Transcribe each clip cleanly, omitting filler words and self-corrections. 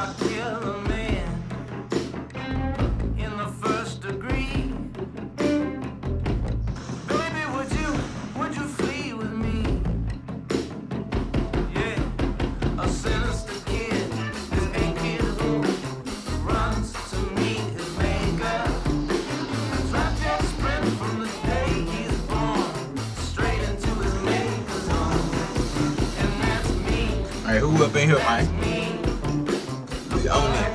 I kill a man in the first degree? Baby, would you flee with me? Yeah, a sinister kid, this ain't kid who runs to meet his maker. A drop-dead sprint from the day he's born, straight into his maker's arms. And that's me. Alright, who up in here, man? We own it.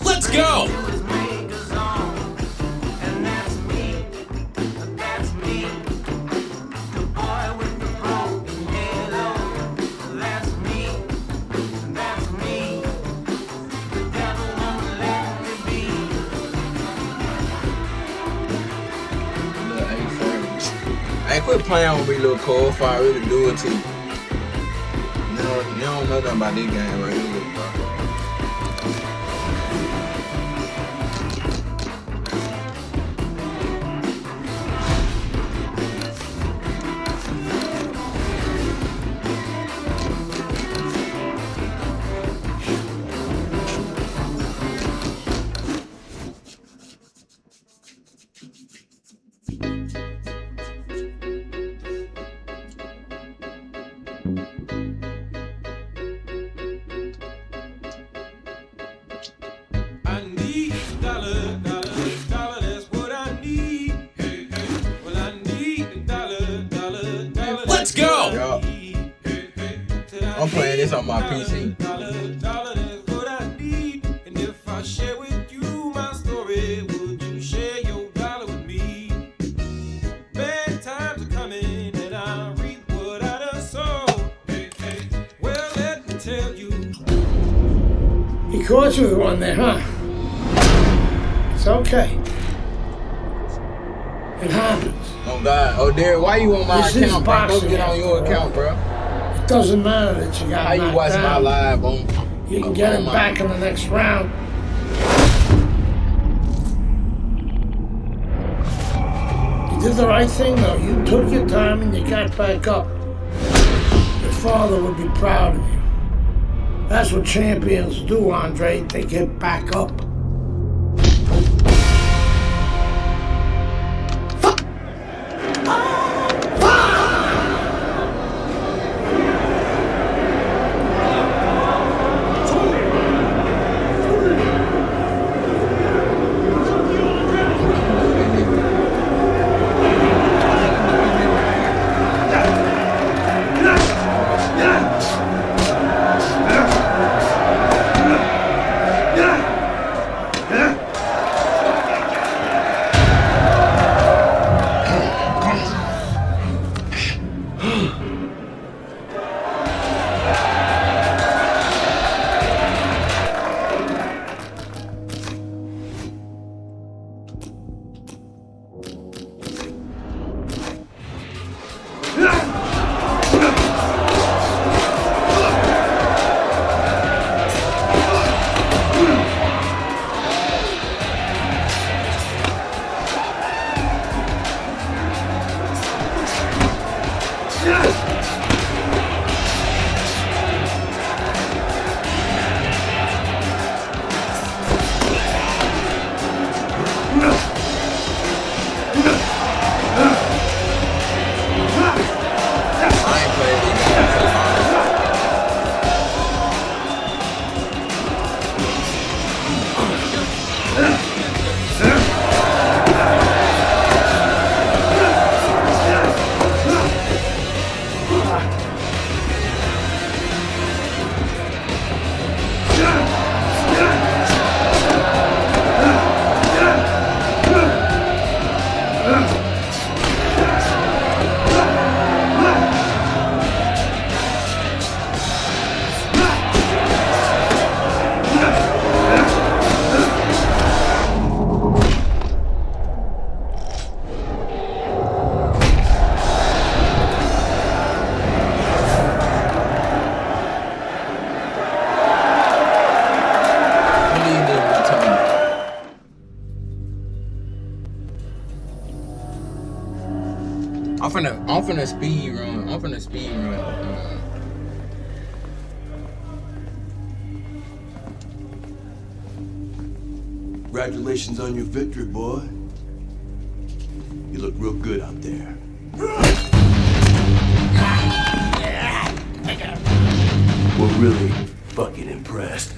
Let's go! Hey, quit playing with me, little Cole, if I really do it to you. You don't know nothing about this game right here, little bro. Let's go! Yo, I'm playing this on my PC. And if I share with you my story, would you share your dollar with me? Bad times are coming and I reap what I done sowed. Well, let me tell you. He caught you with one there, huh? It's okay. It happens. Oh God, oh Derek, why you on my This is account, bro? Go boxing, get on your bro. account, bro. It doesn't matter that you got How you knocked watch my down. live on? You can get him back in the next round. You did the right thing, though. You took your time and you got back up. Your father would be proud of you. That's what champions do, Andre. They get back up. finna speed run. I'm finna speed run. Congratulations on your victory, boy. You look real good out there. We're really fucking impressed.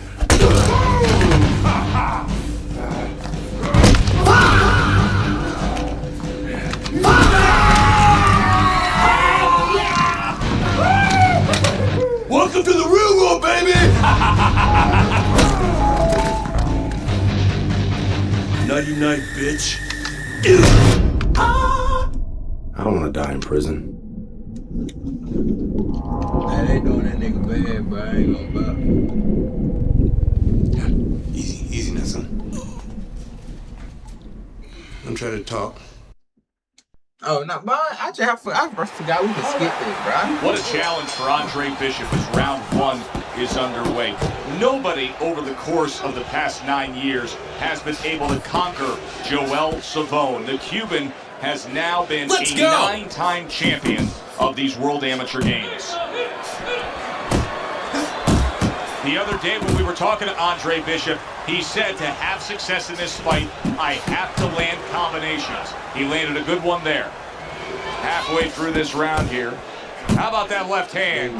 Welcome to the real world, baby! Nighty night, bitch. I don't want to die in prison. Man, they doing that nigga bad, bro. I ain't gonna lie. Easy now, son. I'm trying to talk. Oh no, but I first forgot we could skip this, bro. What a challenge for Andre Bishop as round one is underway. Nobody over the course of the past 9 years has been able to conquer Joel Savone. The Cuban has now been a 9-time champion of these World Amateur Games. The other day when we were talking to Andre Bishop, he said to have success in this fight, I have to land combinations. He landed a good one there. Halfway through this round here. How about that left hand?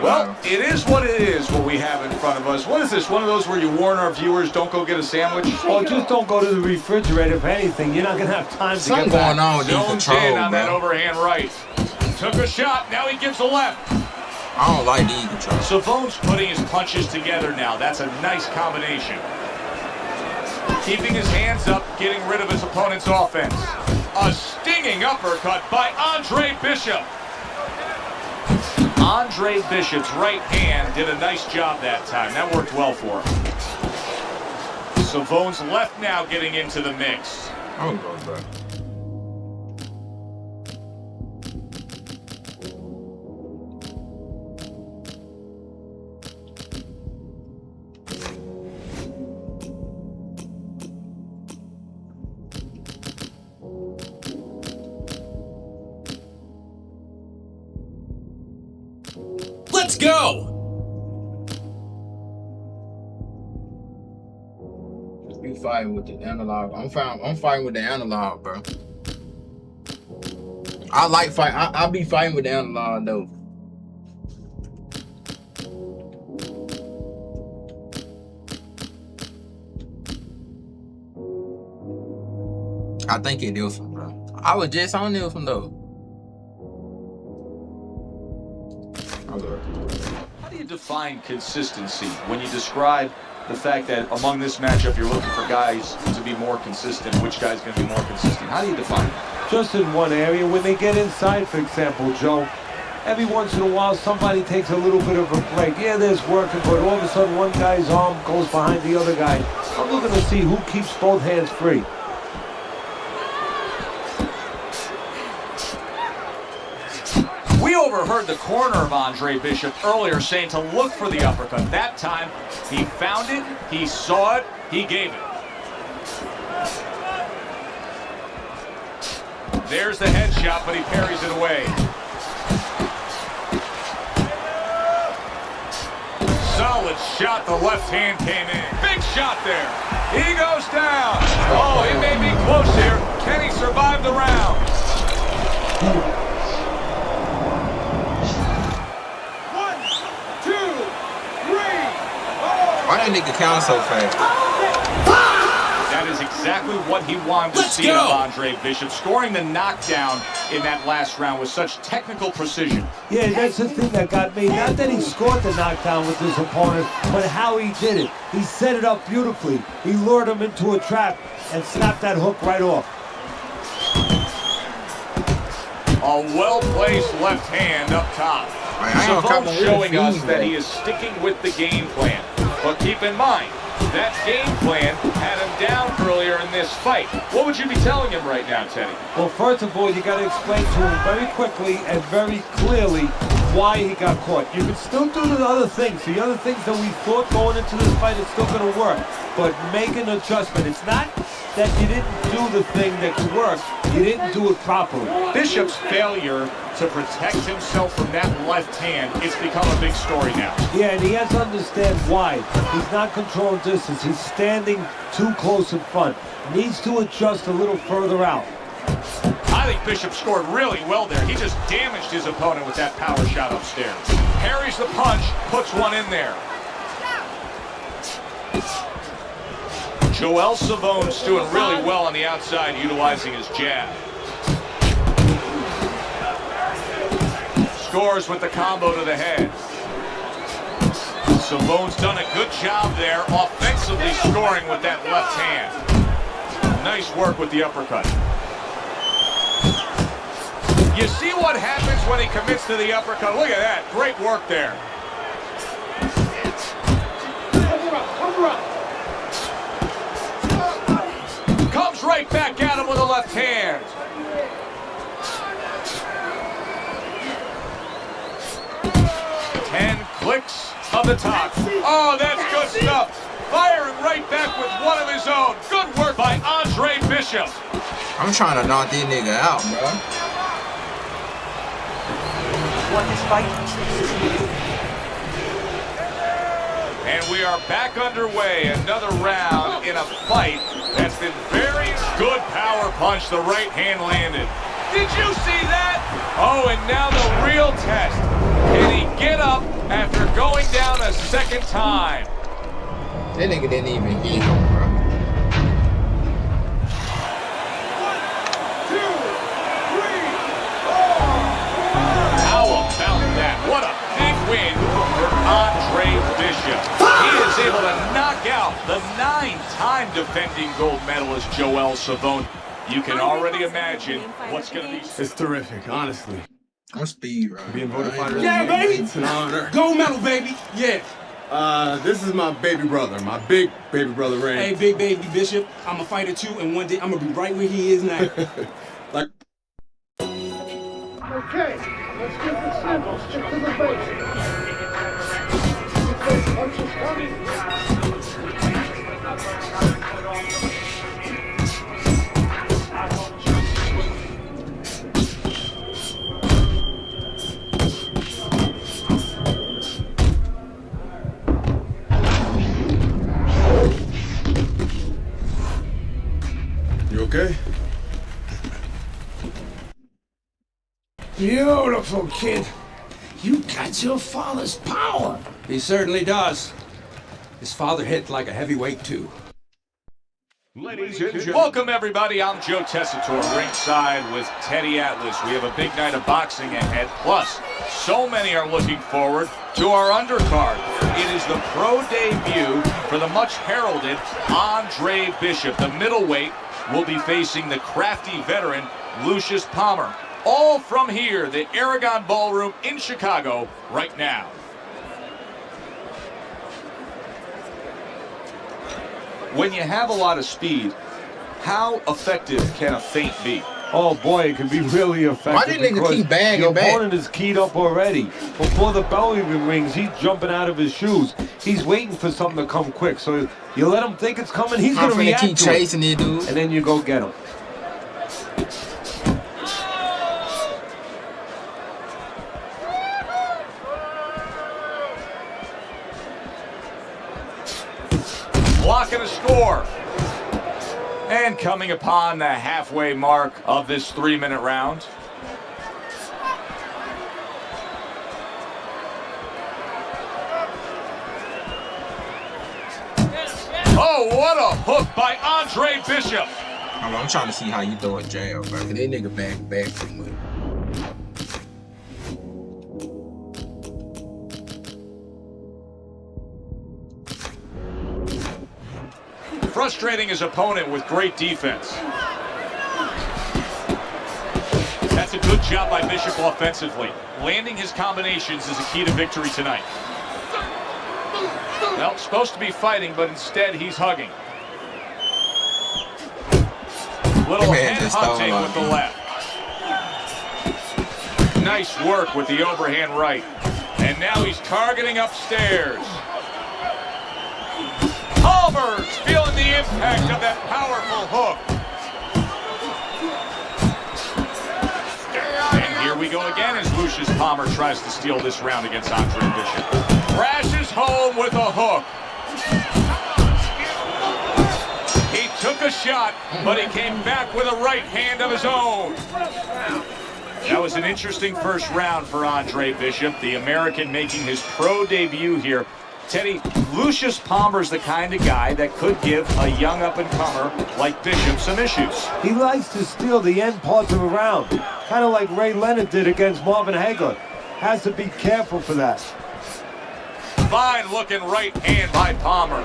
Well, it is what it is, what we have in front of us. What is this, one of those where you warn our viewers, don't go get a sandwich? Well, just don't go to the refrigerator, if anything. You're not going to have time to get back. Something going on with Zones control, in on bro. that overhand right. Took a shot, now he gives a left. I don't like the control. Savone's putting his punches together now. That's a nice combination. Keeping his hands up, getting rid of his opponent's offense. A stinging uppercut by Andre Bishop. Andre Bishop's right hand did a nice job that time. That worked well for him. Savone's left now getting into the mix. Oh, bro. Let's go! You fighting with the analog. I'm fighting with the analog, bro. I like fight. I be fighting with the analog though. I think it is, bro. I was just on this one though. How do you define consistency when you describe the fact that among this matchup you're looking for guys to be more consistent? Which guy's going to be more consistent? How do you define that? Just in one area. When they get inside, for example, Joe, every once in a while somebody takes a little bit of a break. Yeah, there's working, but all of a sudden one guy's arm goes behind the other guy. I'm looking to see who keeps both hands free. We overheard the corner of Andre Bishop earlier saying to look for the uppercut. That time, he found it, he saw it, he gave it. There's the headshot, but he parries it away. Solid shot, the left hand came in. Big shot there. He goes down. Oh, it may be close here. Can he survive the round? Why that nigga count so fast? That is exactly what he wanted to see of Andre Bishop, scoring the knockdown in that last round with such technical precision. Yeah, that's the thing that got me. Not that he scored the knockdown with his opponent, but how he did it. He set it up beautifully. He lured him into a trap and snapped that hook right off. A well-placed left hand up top. Savone showing us that he is sticking with the game plan. But keep in mind, that game plan had him down earlier in this fight. What would you be telling him right now, Teddy? Well, first of all, you got to explain to him very quickly and very clearly why he got caught. You can still do the other things. The other things that we thought going into this fight is still going to work. But make an adjustment. It's not that you didn't do the thing that worked. You didn't do it properly. Bishop's failure to protect himself from that left hand, it's become a big story now. Yeah, and he has to understand why. He's not controlling distance. He's standing too close in front. Needs to adjust a little further out. I think Bishop scored really well there. He just damaged his opponent with that power shot upstairs. Parries the punch, puts one in there. Joel Savone's doing really well on the outside, utilizing his jab. Scores with the combo to the head. Savone's done a good job there, offensively scoring with that left hand. Nice work with the uppercut. You see what happens when he commits to the uppercut. Look at that. Great work there. Comes right back at him with a left hand. Clicks of the top. Oh, that's good stuff. Firing right back with one of his own. Good work by Andre Bishop. I'm trying to knock this nigga out, bro. Won this fight. And we are back underway. Another round in a fight that's been very good power punch. The right hand landed. Did you see that? Oh, and now the real test. Can he get up after going down a second time? That nigga didn't even hit him, bro. 1, 2, 3, 4. How about that? What a big win for Andre Bishop. He is able to knock out the 9-time defending gold medalist Joel Savone. You can already imagine what's going to be. It's terrific, honestly. I'm speed, bro. Being voted fighter. Yeah, baby. It's an honor. Gold medal, baby. Yeah. This is my baby brother, my big baby brother, Ray. Hey, big baby Bishop. I'm a fighter too, and one day I'm gonna be right where he is now. Like. Okay, let's keep it simple. Stick to the basics. Punches coming. You okay? Beautiful, kid. You got your father's power. He certainly does. His father hit like a heavyweight, too. Ladies and gentlemen, welcome everybody. I'm Joe Tessitore, ringside with Teddy Atlas. We have a big night of boxing ahead. Plus, so many are looking forward to our undercard. It is the pro debut for the much heralded Andre Bishop. The middleweight will be facing the crafty veteran Lucius Palmer. All from here, the Aragon Ballroom in Chicago, right now. When you have a lot of speed, how effective can a feint be? Oh boy, it can be really effective. Why did nigga keep bagging the back? opponent is keyed up already. Before the bell even rings, he's jumping out of his shoes. He's waiting for something to come quick. So you let him think it's coming, he's going to react keep to chasing it. it, dude. And then you go get him. Blocking a score. And coming upon the halfway mark of this 3-minute round. Oh, what a hook by Andre Bishop. I'm trying to see how you throw a jab, bro. That nigga back too much. Frustrating his opponent with great defense. That's a good job by Bishop offensively. Landing his combinations is a key to victory tonight. Well, supposed to be fighting, but instead he's hugging. Little head hunting with the left. Nice work with the overhand right. And now he's targeting upstairs. Palmer's feeling the impact of that powerful hook. And here we go again as Lucius Palmer tries to steal this round against Andre Bishop. Crashes home with a hook. He took a shot, but he came back with a right hand of his own. That was an interesting first round for Andre Bishop, the American making his pro debut here. Teddy, Lucius Palmer's the kind of guy that could give a young up-and-comer like Bishop some issues. He likes to steal the end parts of a round, kind of like Ray Leonard did against Marvin Hagler. Has to be careful for that. Fine-looking right hand by Palmer.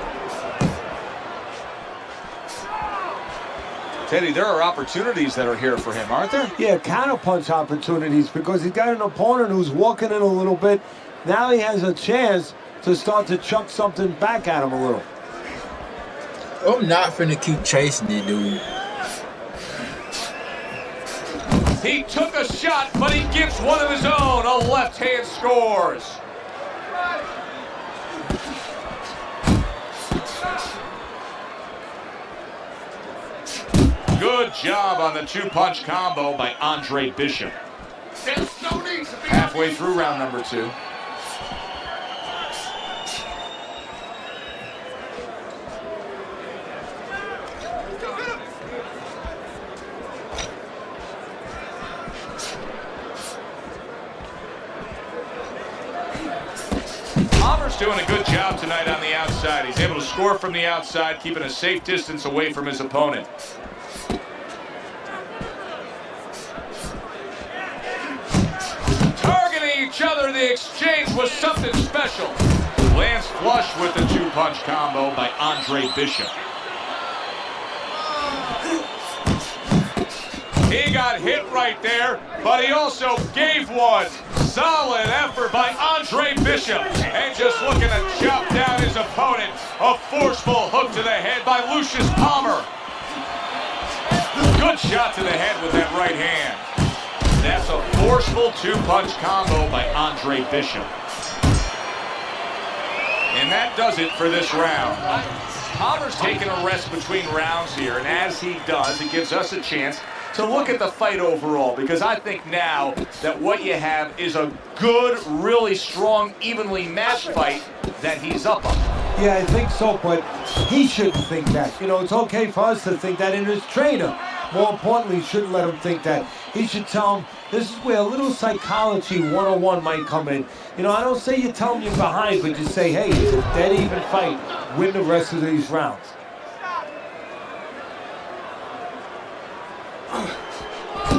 Teddy, there are opportunities that are here for him, aren't there? Yeah, counterpunch opportunities, because he's got an opponent who's walking in a little bit. Now he has a chance to start to chuck something back at him a little. I'm not finna keep chasing it, dude. He took a shot, but he gives one of his own. A left hand scores. Good job on the two-punch combo by Andre Bishop. Halfway through round number 2. Palmer's doing a good job tonight on the outside. He's able to score from the outside, keeping a safe distance away from his opponent. Targeting each other, the exchange was something special. Lands flush with the two-punch combo by Andre Bishop. He got hit right there, but he also gave one. Solid effort by Andre Bishop. And just looking to chop down his opponent. A forceful hook to the head by Lucius Palmer. Good shot to the head with that right hand. That's a forceful two-punch combo by Andre Bishop. And that does it for this round. Palmer's taking a rest between rounds here, and as he does, it gives us a chance to look at the fight overall, because I think now that what you have is a good, really strong, evenly matched fight that he's up on. Yeah, I think so, but he shouldn't think that. You know, it's okay for us to think that, and his trainer, more importantly, shouldn't let him think that. He should tell him, this is where a little psychology 101 might come in. You know, I don't say you tell him you're behind, but you say, hey, it's a dead even fight. Win the rest of these rounds.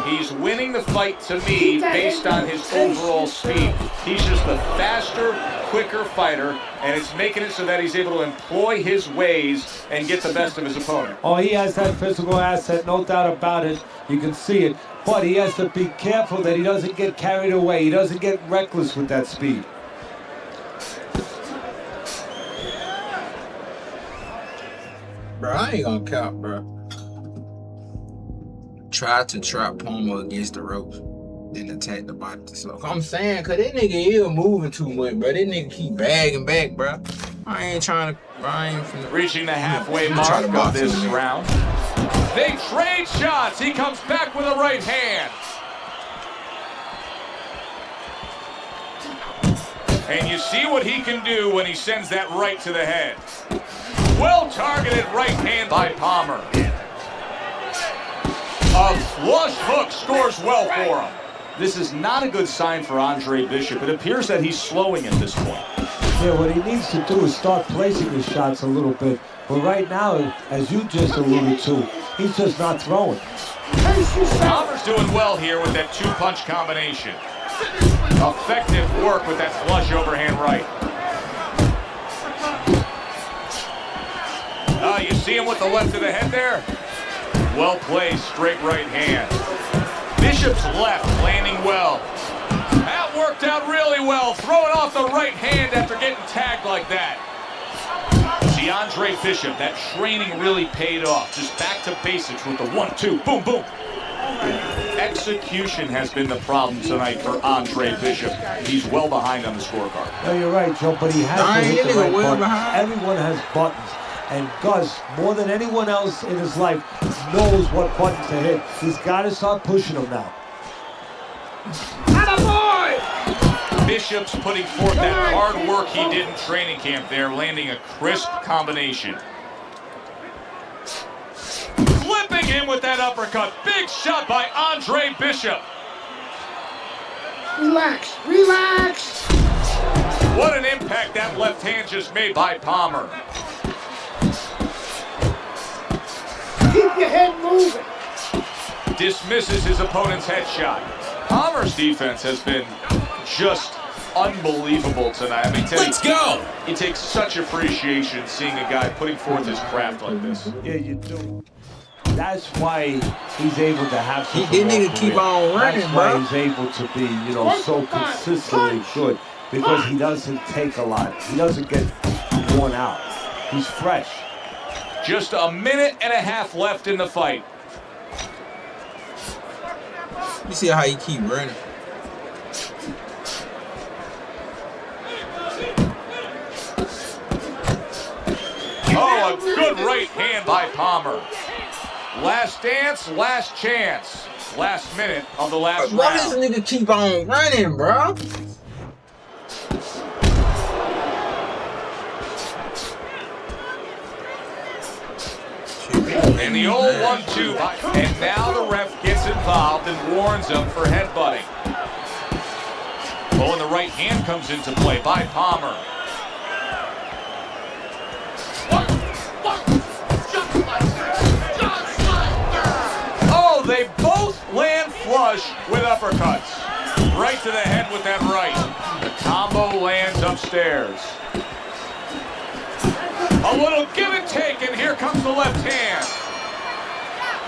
He's winning the fight to me based on his overall speed. He's just a faster, quicker fighter, and it's making it so that he's able to employ his ways and get the best of his opponent. Oh, he has that physical asset, no doubt about it. You can see it. But he has to be careful that he doesn't get carried away. He doesn't get reckless with that speed. Bro, I ain't gonna count, bro. Tried to trap Palmer against the ropes, then attack the body. So I'm saying, cause that nigga is moving too much, bro. That nigga keep bagging back, bro. I ain't trying to. I ain't finna. Reaching the halfway mark of this round. They trade shots. He comes back with a right hand. And you see what he can do when he sends that right to the head. Well targeted right hand by Palmer. A flush hook scores well for him. This is not a good sign for Andre Bishop. It appears that he's slowing at this point. Yeah, what he needs to do is start placing his shots a little bit. But right now, as you just alluded to, he's just not throwing. Palmer's doing well here with that two-punch combination. Effective work with that flush overhand right. You see him with the left of the head there? Well placed, straight right hand. Bishop's left landing well. That worked out really well, throwing off the right hand after getting tagged like that. See, Andre Bishop, that training really paid off. Just back to basics with the 1-2, boom, boom. Execution has been the problem tonight for Andre Bishop. He's well behind on the scorecard. No, you're right, Joe, but he has to hit the right button. Everyone has buttons. And Gus, more than anyone else in his life, knows what buttons to hit. He's got to start pushing them now. Bishop's putting forth that hard work he did in training camp there, landing a crisp combination. Clipping him with that uppercut. Big shot by Andre Bishop. Relax, relax. What an impact that left hand just made by Palmer. Keep your head moving. Dismisses his opponent's headshot. Palmer's defense has been just unbelievable tonight. I mean, Let's go! It takes such appreciation seeing a guy putting forth his craft like this. Yeah, you do. That's why he's able to have such He didn't keep on running, That's why bro. he's able to be, you know, so consistently good. Because he doesn't take a lot. He doesn't get worn out. He's fresh. Just a minute and a half left in the fight. You see how he keep running. Oh, a good right hand by Palmer. Last dance, last chance. Last minute of the last round. Why does this nigga keep on running, bro? And the old 1-2, and now the ref gets involved and warns him for headbutting. Oh, and the right hand comes into play by Palmer. Oh, they both land flush with uppercuts. Right to the head with that right. The combo lands upstairs. A little give and take, and here comes the left hand.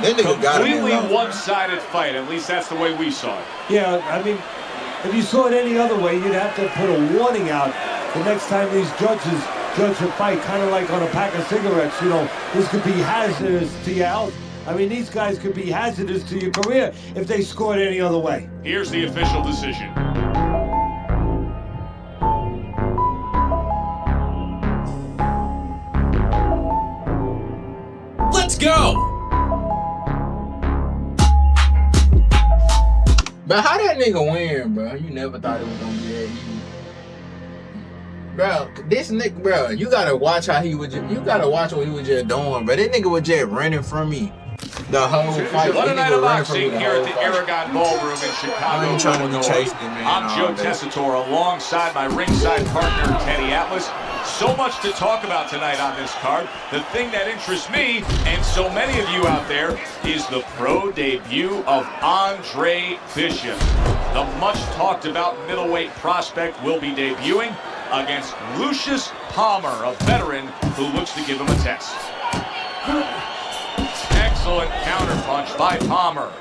That nigga got him. Completely one-sided fight. At least that's the way we saw it. Yeah, I mean, if you saw it any other way, you'd have to put a warning out the next time these judges judge a fight, kind of like on a pack of cigarettes. You know, this could be hazardous to your health. I mean, these guys could be hazardous to your career if they scored any other way. Here's the official decision. Let's go! But how that nigga win, bro? You never thought it was gonna be that easy. Bro, this nigga, bro, you gotta watch how he was just, you gotta watch what he was just doing, bro. That nigga was just running from me the whole fight. What a That night nigga of running from me boxing here at the whole fight. Aragon Ballroom in Chicago, I ain't trying to be Illinois. chasing it, man, I'm Joe all day. Tessitore alongside my ringside partner, Teddy Atlas. So much to talk about tonight on this card. The thing that interests me, and so many of you out there, is the pro debut of Andre Bishop. The much talked about middleweight prospect will be debuting against Lucius Palmer, a veteran who looks to give him a test. Excellent counterpunch by Palmer.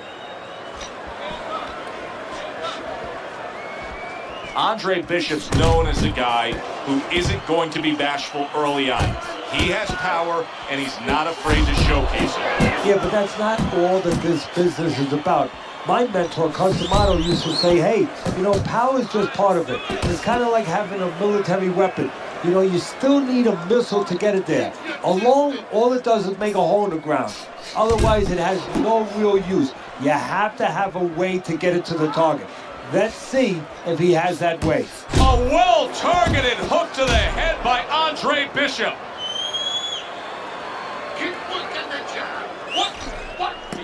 Andre Bishop's known as a guy who isn't going to be bashful early on. He has power, and he's not afraid to showcase it. Yeah, but that's not all that this business is about. My mentor, Costamato, used to say, hey, you know, power is just part of it. It's kind of like having a military weapon. You know, you still need a missile to get it there. Alone, all it does is make a hole in the ground. Otherwise, it has no real use. You have to have a way to get it to the target. Let's see if he has that way. A well-targeted hook to the head by Andre Bishop.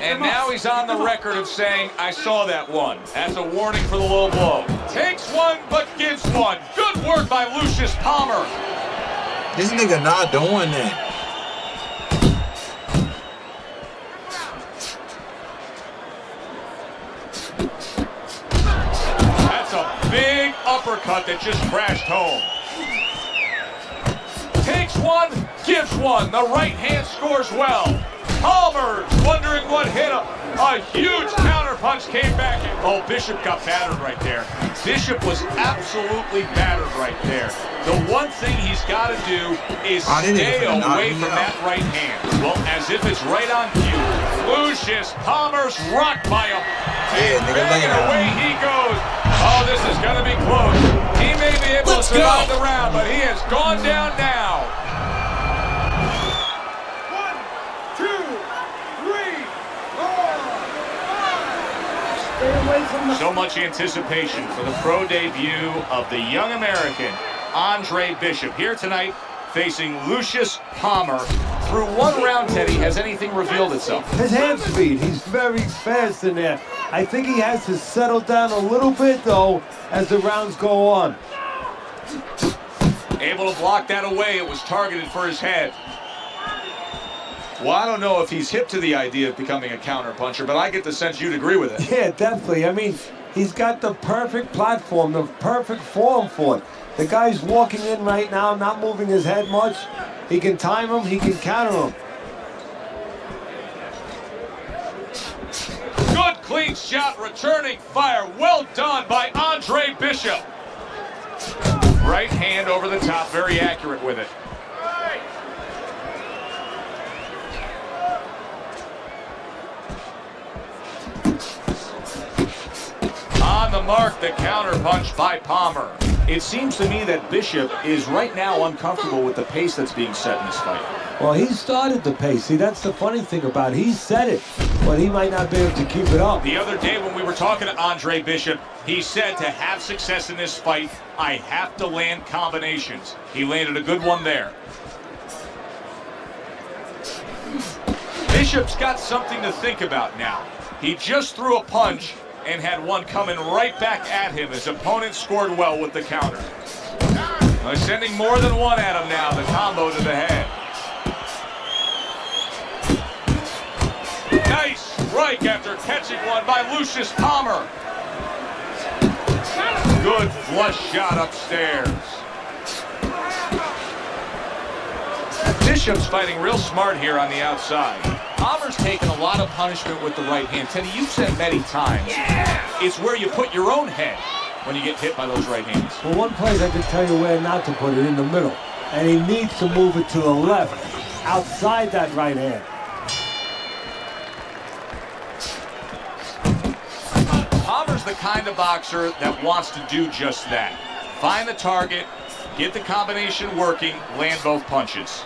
And now he's on the record of saying, I saw that one. That's a warning for the low blow. Takes one, but gives one. Good work by Lucius Palmer. This nigga not doing that. That's a big uppercut that just crashed home. Takes one, gives one. The right hand scores well. Palmer wondering what hit him. A huge counterpunch came back. Oh, Bishop got battered right there. Bishop was absolutely battered right there. The one thing he's got to do is stay away from that right hand. Well, as if it's right on cue. Lucius Palmer's rocked by him. And banging away he goes. Oh, this is going to be close. He may be able to survive the round, but he has gone down now. So much anticipation for the pro debut of the young American, Andre Bishop, here tonight facing Lucius Palmer. Through one round, Teddy, has anything revealed itself? His hand speed, he's very fast in there. I think he has to settle down a little bit, though, as the rounds go on. Able to block that away. It was targeted for his head. Well, I don't know if he's hip to the idea of becoming a counterpuncher, but I get the sense you'd agree with it. Yeah, definitely. I mean, he's got the perfect platform, the perfect form for it. The guy's walking in right now, not moving his head much. He can time him, he can counter him. Good clean shot, returning fire. Well done by Andre Bishop. Right hand over the top, very accurate with it. On the mark, the counter punch by Palmer. It seems to me that Bishop is right now uncomfortable with the pace that's being set in this fight. Well, he started the pace. See, that's the funny thing about it. He set it, but he might not be able to keep it up. The other day when we were talking to Andre Bishop, he said to have success in this fight, I have to land combinations. He landed a good one there. Bishop's got something to think about now. He just threw a punch and had one coming right back at him. His opponent scored well with the counter. They're sending more than one at him now, the combo to the head. Nice strike after catching one by Lucius Palmer. Good flush shot upstairs. Bishop's fighting real smart here on the outside. Palmer's taken a lot of punishment with the right hand. Teddy, you've said many times, it's where you put your own head when you get hit by those right hands. Well, one place I can tell you where not to put it, in the middle. And he needs to move it to the left, outside that right hand. Palmer's the kind of boxer that wants to do just that. Find the target, get the combination working, land both punches.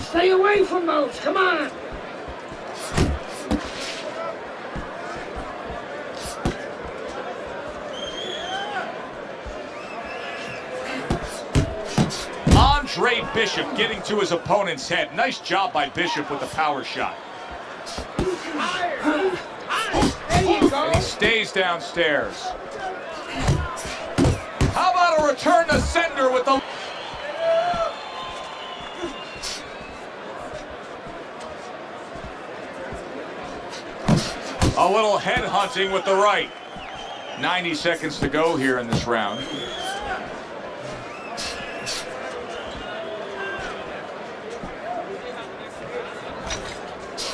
Stay away from those, come on! Andre Bishop getting to his opponent's head. Nice job by Bishop with the power shot. And he stays downstairs. How about a return to sender with the... A little head hunting with the right. 90 seconds to go here in this round.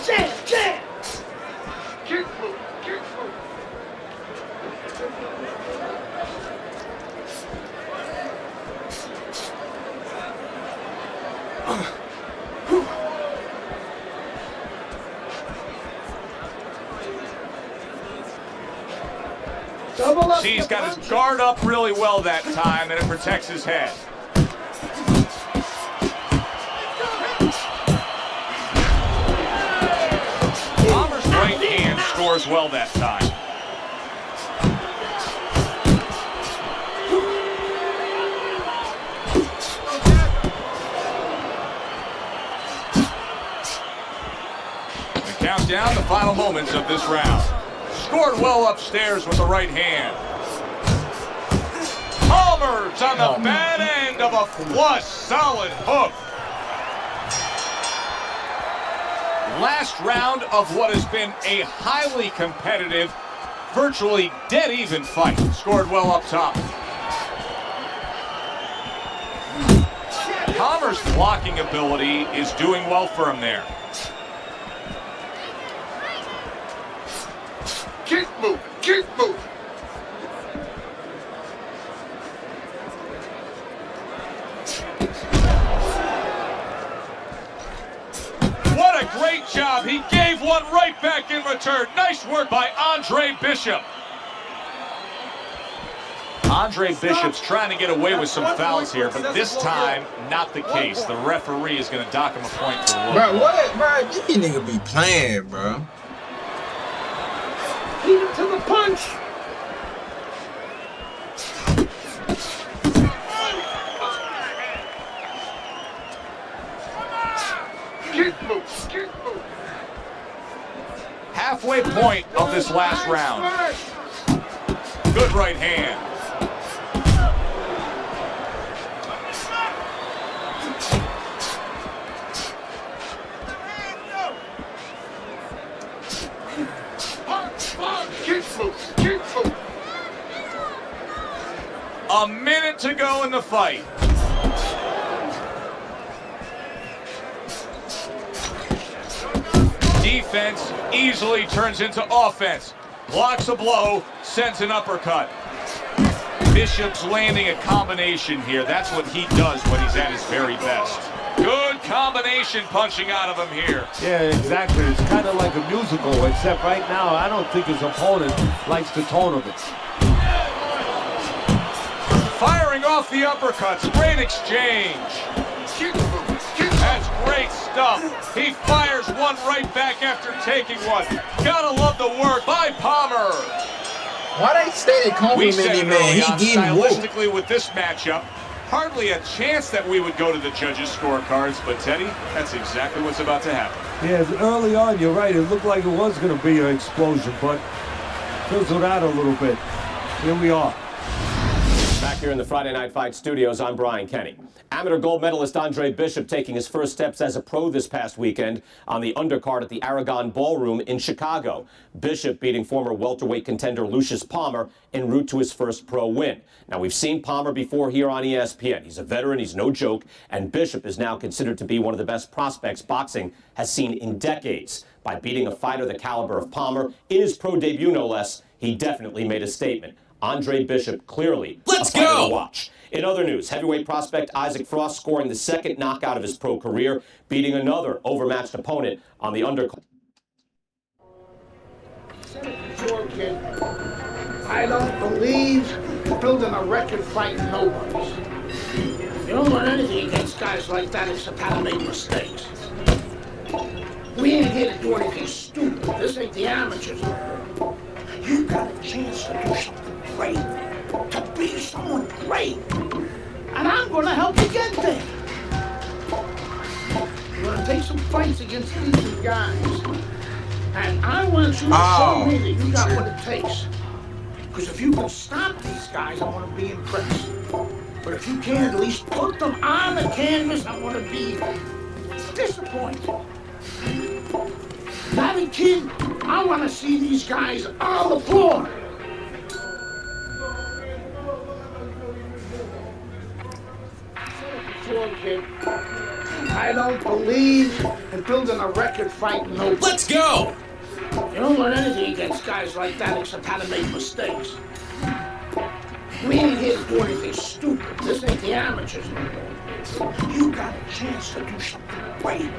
Jab, jab! See, he's got his guard up really well that time, and it protects his head. Palmer's right hand scores well that time. We count down the final moments of this round. Scored well upstairs with the right hand. Palmer's on the bad end of a flush, solid hook. Last round of what has been a highly competitive, virtually dead even fight. Scored well up top. Palmer's blocking ability is doing well for him there. Keep moving, keep moving. What a great job. He gave one right back in return. Nice work by Andre Bishop. Andre Bishop's trying to get away with some fouls here, but this time, not the case. The referee is going to dock him a point for the Bro, what? Bro, these niggas be playing, bro. Beat him to the punch. Halfway point of this last round. Good right hand. A minute to go in the fight. Defense easily turns into offense. Blocks a blow, sends an uppercut. Bishop's landing a combination here. That's what he does when he's at his very best. Good combination punching out of him here. Yeah, exactly. It's kind of like a musical, except right now I don't think his opponent likes the tone of it. Firing off the uppercuts. Great exchange. That's great stuff. He fires one right back after taking one. Gotta love the work by Palmer. Why they stay complimenting, man? He getting whooped. Stylistically with this matchup, hardly a chance that we would go to the judges' scorecards, but Teddy, that's exactly what's about to happen. Yeah, early on, you're right. It looked like it was going to be an explosion, but fizzled out a little bit. Here we are. Back here in the Friday Night Fight studios, I'm Brian Kenny. Amateur gold medalist Andre Bishop taking his first steps as a pro this past weekend on the undercard at the Aragon Ballroom in Chicago. Bishop beating former welterweight contender Lucius Palmer en route to his first pro win. Now, we've seen Palmer before here on ESPN. He's a veteran, he's no joke, and Bishop is now considered to be one of the best prospects boxing has seen in decades. By beating a fighter the caliber of Palmer in his pro debut, no less, he definitely made a statement. Andre Bishop clearly a fighter to watch. In other news, heavyweight prospect Isaac Frost scoring the second knockout of his pro career, beating another overmatched opponent on the undercard. I don't believe in building a record fighting nobodies. You don't want anything against guys like that except how to make mistakes. We ain't here to do anything stupid. This ain't the amateurs. You got a chance to do something great, to be someone great, and I'm gonna help you get there. You're gonna take some fights against these guys, and I want you to show me that you got what it takes. Because if you can stop these guys, I want to be impressed. But if you can't at least put them on the canvas, I want to be disappointed. Daddy Kid, I want to see these guys on the floor. Kid. I don't believe in building a record fighting nobody. Let's go! You don't learn anything against guys like that except how to make mistakes. We ain't here to do anything stupid. This ain't the amateurs. You got a chance to do something great,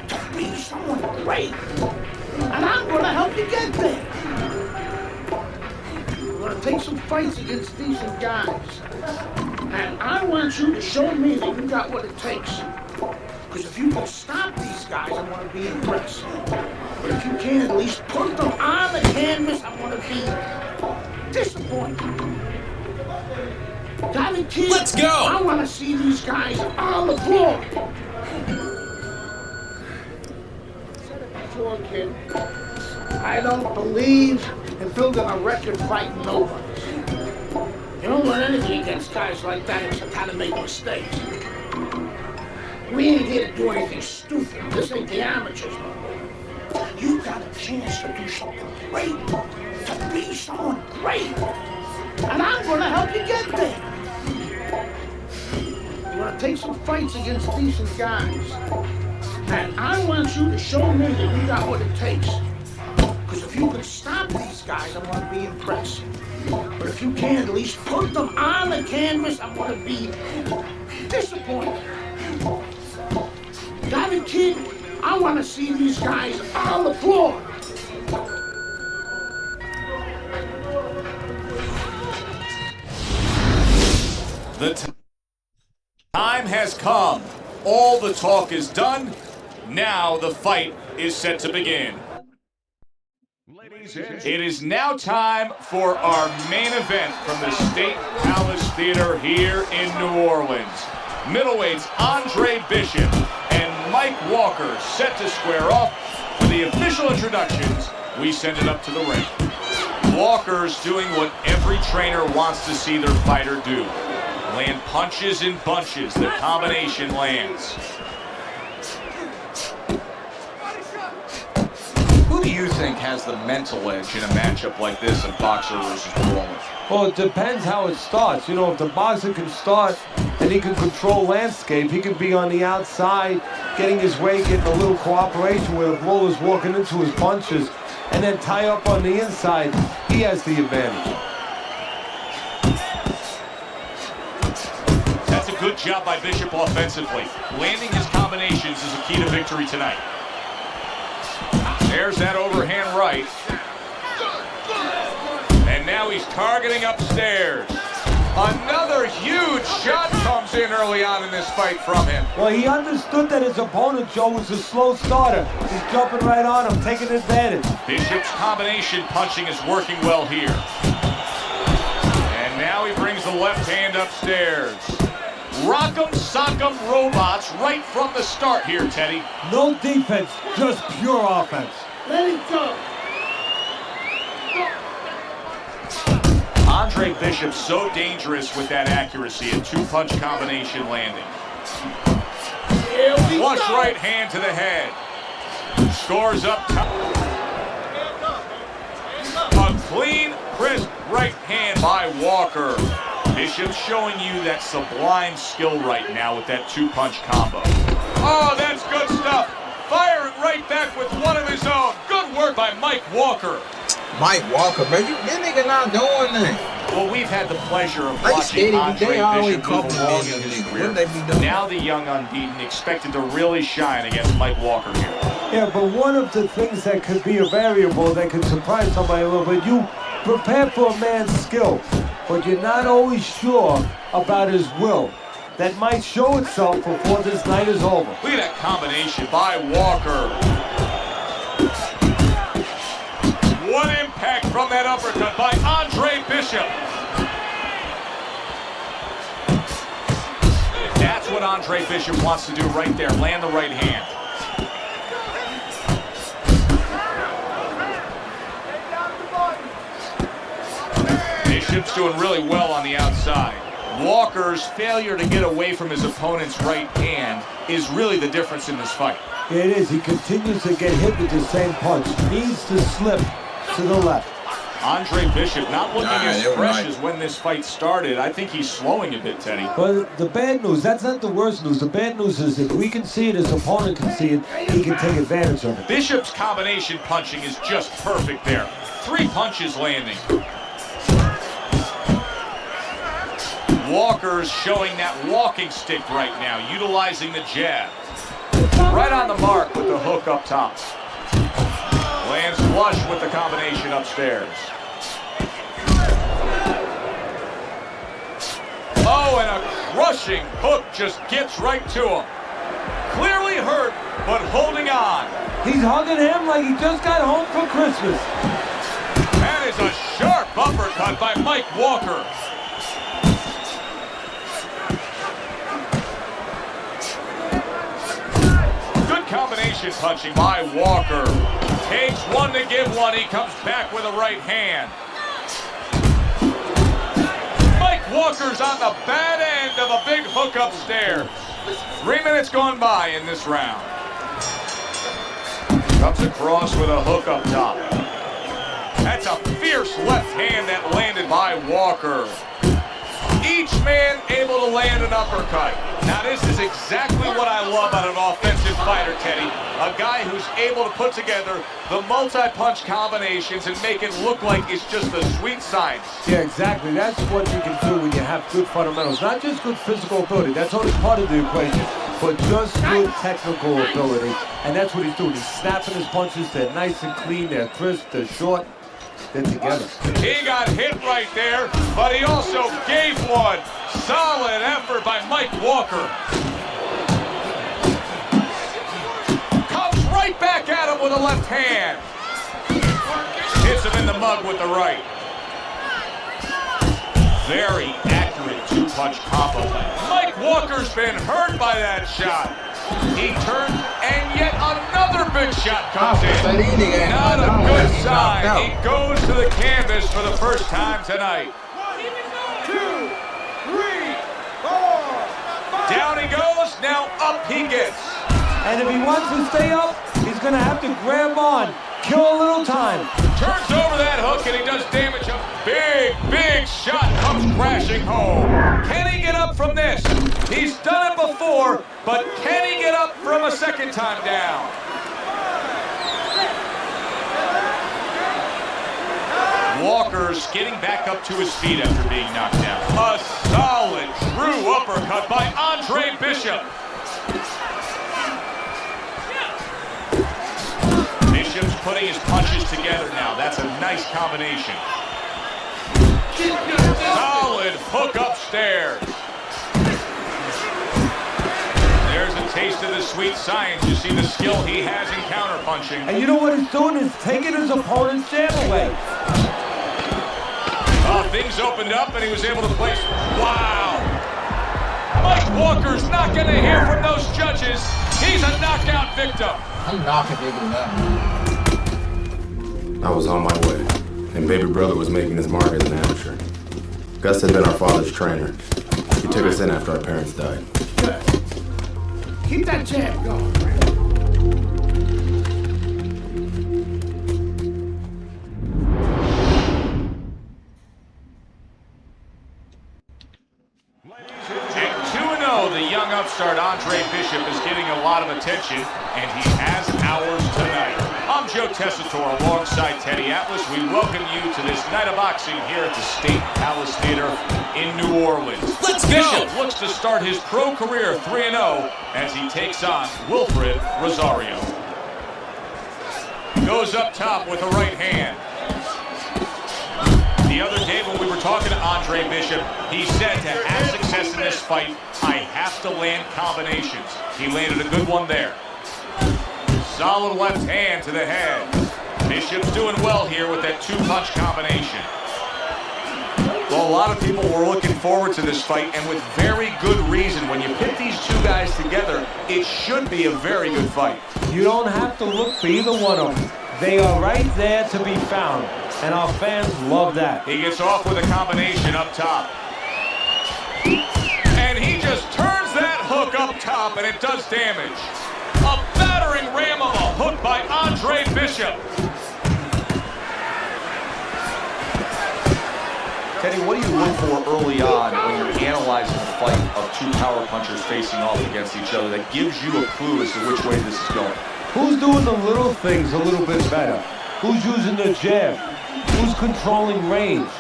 to be someone great, and I'm gonna help you get there. You're gonna take some fights against decent guys, and I want you to show me that you got what it takes. Because if you can stop these guys, I want to be impressed. But if you can't at least put them on the canvas, I want to be disappointed. Daddy Kid, let's go! I want to see these guys on the floor. Kid. I don't believe in building a record fighting nobodies. You don't learn anything against guys like that except how to make mistakes. We ain't here to do anything stupid. This ain't the amateurs. You got a chance to do something great, to be someone great, and I'm gonna help you get there. You're gonna take some fights against decent guys, and I want you to show me that you got what it takes. Because if you can stop these guys, I want to be impressed. But if you can't at least put them on the canvas, I want to be disappointed. Daddy Kid, I want to see these guys on the floor. The time has come. All the talk is done. Now the fight is set to begin. Ladies It is now time for our main event from the State Palace Theater here in New Orleans. Middleweights Andre Bishop and Mike Walker set to square off. For the official introductions, we send it up to the ring. Walker's doing what every trainer wants to see their fighter do. Land punches in bunches. The combination lands. Who do you think has the mental edge in a matchup like this in boxer versus brawler? Well, it depends how it starts. You know, if the boxer can start and he can control landscape, he can be on the outside, getting his way, getting a little cooperation where the brawler's walking into his punches, and then tie up on the inside, he has the advantage. That's a good job by Bishop offensively. Landing his combinations is a key to victory tonight. There's that overhand right. And now he's targeting upstairs. Another huge shot comes in early on in this fight from him. Well, he understood that his opponent, Joe, was a slow starter. He's jumping right on him, taking advantage. Bishop's combination punching is working well here. And now he brings the left hand upstairs. Rock'em sock'em robots right from the start here, Teddy. No defense, just pure offense. Let him go. Andre Bishop so dangerous with that accuracy, a two-punch combination landing. Flush right hand to the head. Scores up top. A clean, crisp right hand by Walker. Bishop showing you that sublime skill right now with that two-punch combo. Oh, that's good stuff. Firing right back with one of his own. Good work by Mike Walker. Mike Walker, bro, this nigga not doing that. Well, we've had the pleasure of They watching steady, Andre they always Bishop move along complimenting in his them niggas. career. What they be doing? Now the young unbeaten expected to really shine against Mike Walker here. Yeah, but one of the things that could be a variable that could surprise somebody a little bit, you prepare for a man's skill, but you're not always sure about his will. That might show itself before this night is over. Look at that combination by Walker. What impact from that uppercut by Andre Bishop. That's what Andre Bishop wants to do right there, land the right hand. Bishop's doing really well on the outside. Walker's failure to get away from his opponent's right hand is really the difference in this fight. It is. He continues to get hit with the same punch. Needs to slip to the left. Andre Bishop not looking as fresh as when this fight started. I think he's slowing a bit, Teddy. But the bad news, that's not the worst news. The bad news is if we can see it, his opponent can see it, he can take advantage of it. Bishop's combination punching is just perfect there. 3 punches landing. Walker's showing that walking stick right now, utilizing the jab. Right on the mark with the hook up top. Lands flush with the combination upstairs. Oh, and a crushing hook just gets right to him. Clearly hurt, but holding on. He's hugging him like he just got home for Christmas. That is a sharp uppercut by Mike Walker. Combination punching by Walker. Takes one to give one. He comes back with a right hand. Mike Walker's on the bad end of a big hook upstairs. 3 minutes gone by in this round. Comes across with a hook up top. That's a fierce left hand that landed by Walker. Each man able to land an uppercut. Now this is exactly what I love out of an offensive fighter, Teddy. A guy who's able to put together the multi-punch combinations and make it look like it's just the sweet science. Yeah, exactly. That's what you can do when you have good fundamentals. Not just good physical ability. That's only part of the equation. But just good technical ability. And that's what he's doing. He's snapping his punches. They're nice and clean. They're crisp. They're short. They're together. He got hit right there, but he also gave one. Solid effort by Mike Walker. Comes right back at him with a left hand. Hits Hits him in the mug with the right. Very accurate two-punch combo. Mike Walker's been hurt by that shot. He turned, and yet another big shot comes in. Not a good sign. He goes to the canvas for the first time tonight. 1, 2, 3, 4, 5. Down he goes, now up he gets. And if he wants to stay up, he's going to have to grab on. Kill a little time. Turns over that hook and he does damage. A big, big shot comes crashing home. Can he get up from this? He's done it before, but can he get up from a second time down? Walker's getting back up to his feet after being knocked down. A solid, true uppercut by Andre Bishop. Bishop's putting his punches together now. That's a nice combination. Solid hook upstairs. There's a taste of the sweet science. You see the skill he has in counterpunching. And you know what he's doing is taking his opponent's jab away. Things opened up and he was able to place. Wow! Mike Walker's not going to hear from those judges. He's a knockout victim. I'm knocking niggas out. I was on my way, and baby brother was making his mark as an amateur. Gus had been our father's trainer. He took us in after our parents died. Good. Keep that jab going. The young upstart Andre Bishop is getting a lot of attention, and he has ours tonight. I'm Joe Tessitore alongside Teddy Atlas. We welcome you to this night of boxing here at the State Palace Theater in New Orleans. Let's Bishop go! looks to start his pro career 3-0 as he takes on Wilfred Rosario. Goes up top with a right hand. The other day when we were talking to Andre Bishop, he said to have success in this fight, I have to land combinations. He landed a good one there. Solid left hand to the head. Bishop's doing well here with that two-punch combination. Well, a lot of people were looking forward to this fight, and with very good reason. When you pit these two guys together, it should be a very good fight. You don't have to look for either one of them. They are right there to be found. And our fans love that. He gets off with a combination up top. And he just turns that hook up top, and it does damage. A battering ram of a hook by Andre Bishop. Teddy, what do you look for early on when you're analyzing a fight of two power punchers facing off against each other that gives you a clue as to which way this is going? Who's doing the little things a little bit better? Who's using the jab? Who's controlling range?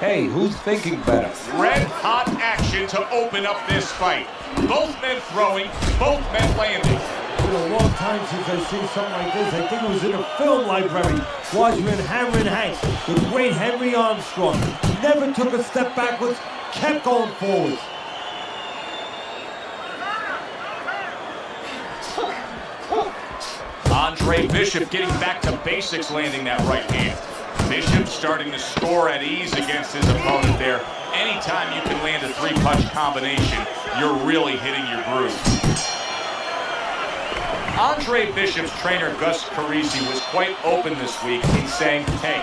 Hey, who's thinking better? Red hot action to open up this fight. Both men throwing, both men landing. It's been a long time since I've seen something like this. I think it was in a film library, watching Hammer and Hank, the great Henry Armstrong. Never took a step backwards, kept going forwards. Andre Bishop getting back to basics, landing that right hand. Bishop starting to score at ease against his opponent there. Anytime you can land a three-punch combination, you're really hitting your groove. Andre Bishop's trainer, Gus Carisi, was quite open this week in saying, hey,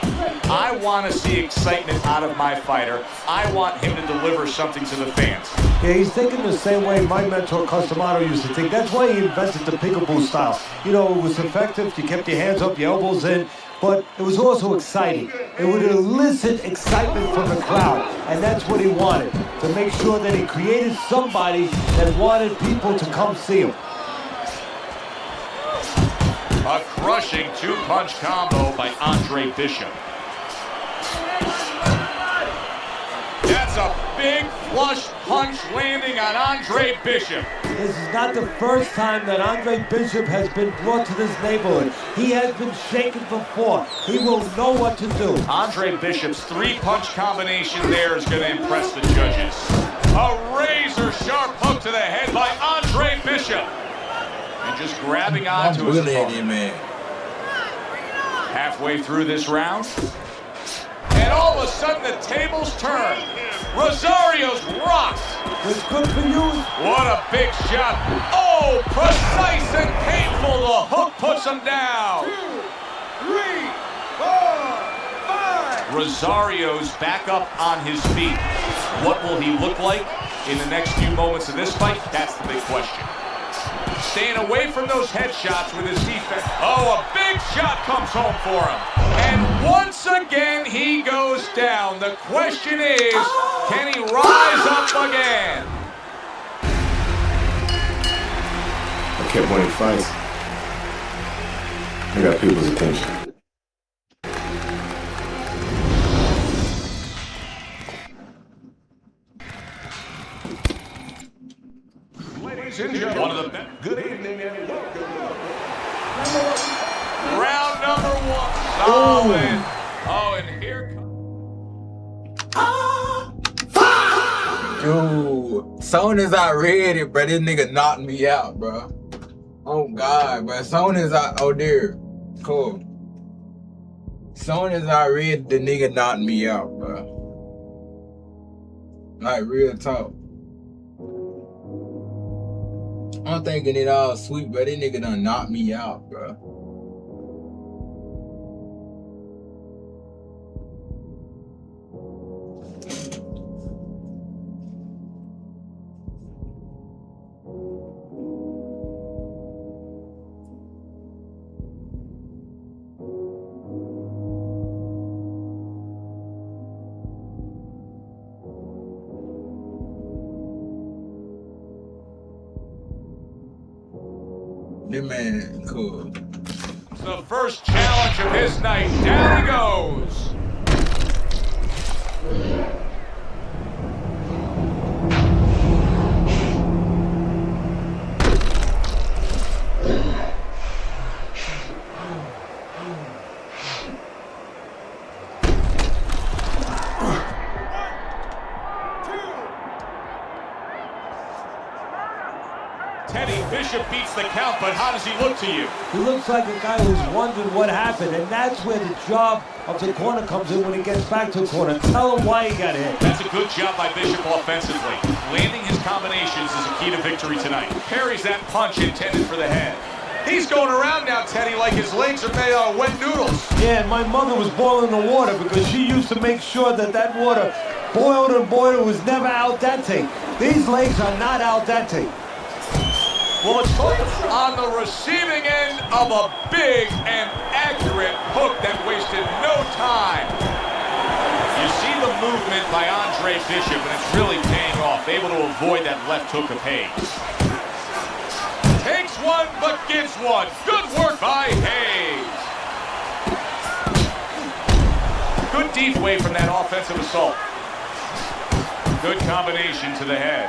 I want to see excitement out of my fighter. I want him to deliver something to the fans. Yeah, he's thinking the same way my mentor Customato used to think. That's why he invented the peekaboo style. You know, it was effective. You kept your hands up, your elbows in, but it was also exciting. It would elicit excitement from the crowd, and that's what he wanted, to make sure that he created somebody that wanted people to come see him. A crushing two-punch combo by Andre Bishop. That's a big flush punch landing on Andre Bishop. This is not the first time that Andre Bishop has been brought to this neighborhood. He has been shaken before. He will know what to do. Andre Bishop's three-punch combination there is going to impress the judges. A razor-sharp hook to the head by Andre Bishop. And just grabbing onto his opponent. Halfway through this round, and all of a sudden the tables turn. Rosario's rocked. It's good for you. What a big shot. Oh, precise and painful. The hook puts him down. 2, 3, 4, 5. Rosario's back up on his feet. What will he look like in the next few moments of this fight? That's the big question. Staying away from those headshots with his defense. Oh, a big shot comes home for him. And once again, he goes down. The question is, can he rise up again? I kept winning fights. I got people's attention. One of the best. Good evening and welcome. Round number 1. Solid. Oh, and here comes. Dude, soon as I read it, bro, this nigga knocked me out, bro. Oh God, bro. Soon as I, oh dear, cool. Soon as I read, the nigga knocked me out, bro. Like real talk. I'm thinking it all sweet, but this nigga done knocked me out, bro. This man, cool. The first challenge of his night. Down he goes. Teddy Bishop beats the count, but how does he look to you? He looks like a guy who's wondering what happened, and that's where the job of the corner comes in when he gets back to the corner. Tell him why he got hit. That's a good job by Bishop offensively. Landing his combinations is a key to victory tonight. Parries that punch intended for the head. He's going around now, Teddy, like his legs are made out of wet noodles. Yeah, and my mother was boiling the water because she used to make sure that that water boiled and boiled. It was never al dente. These legs are not al dente. Well, it's on the receiving end of a big and accurate hook that wasted no time. You see the movement by Andre Bishop, and it's really paying off. Able to avoid that left hook of Hayes. Takes one, but gives one. Good work by Hayes. Good deep way from that offensive assault. Good combination to the head.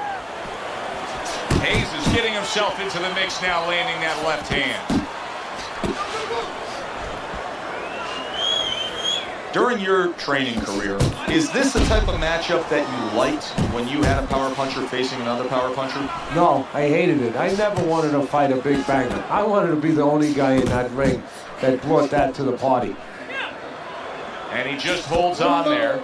Hayes is getting himself into the mix now, landing that left hand. During your training career, is this the type of matchup that you liked when you had a power puncher facing another power puncher? No, I hated it. I never wanted to fight a big banger. I wanted to be the only guy in that ring that brought that to the party. And he just holds on there.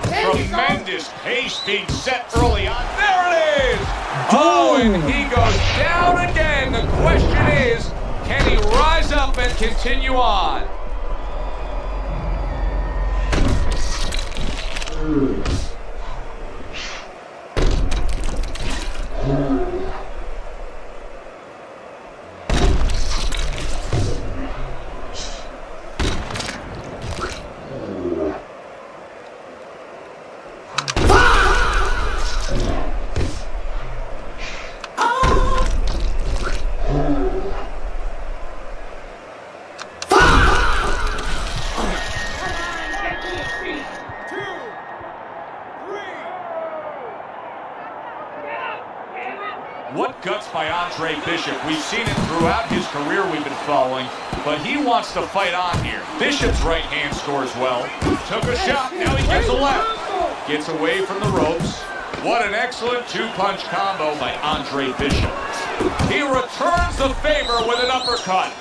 Tremendous pace being set early on. There it is! Oh, and he goes down again. The question is, can he rise up and continue on? What guts by Andre Bishop. We've seen it throughout his career we've been following, but he wants to fight on here. Bishop's right hand scores well. Took a shot, now he gets a left. Gets away from the ropes. What an excellent two-punch combo by Andre Bishop. He returns the favor with an uppercut.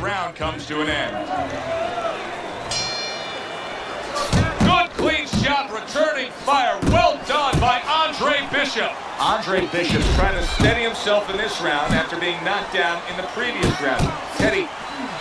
round comes to an end. Good clean shot, returning fire. Well done by Andre Bishop. Andre Bishop's trying to steady himself in this round after being knocked down in the previous round. Teddy,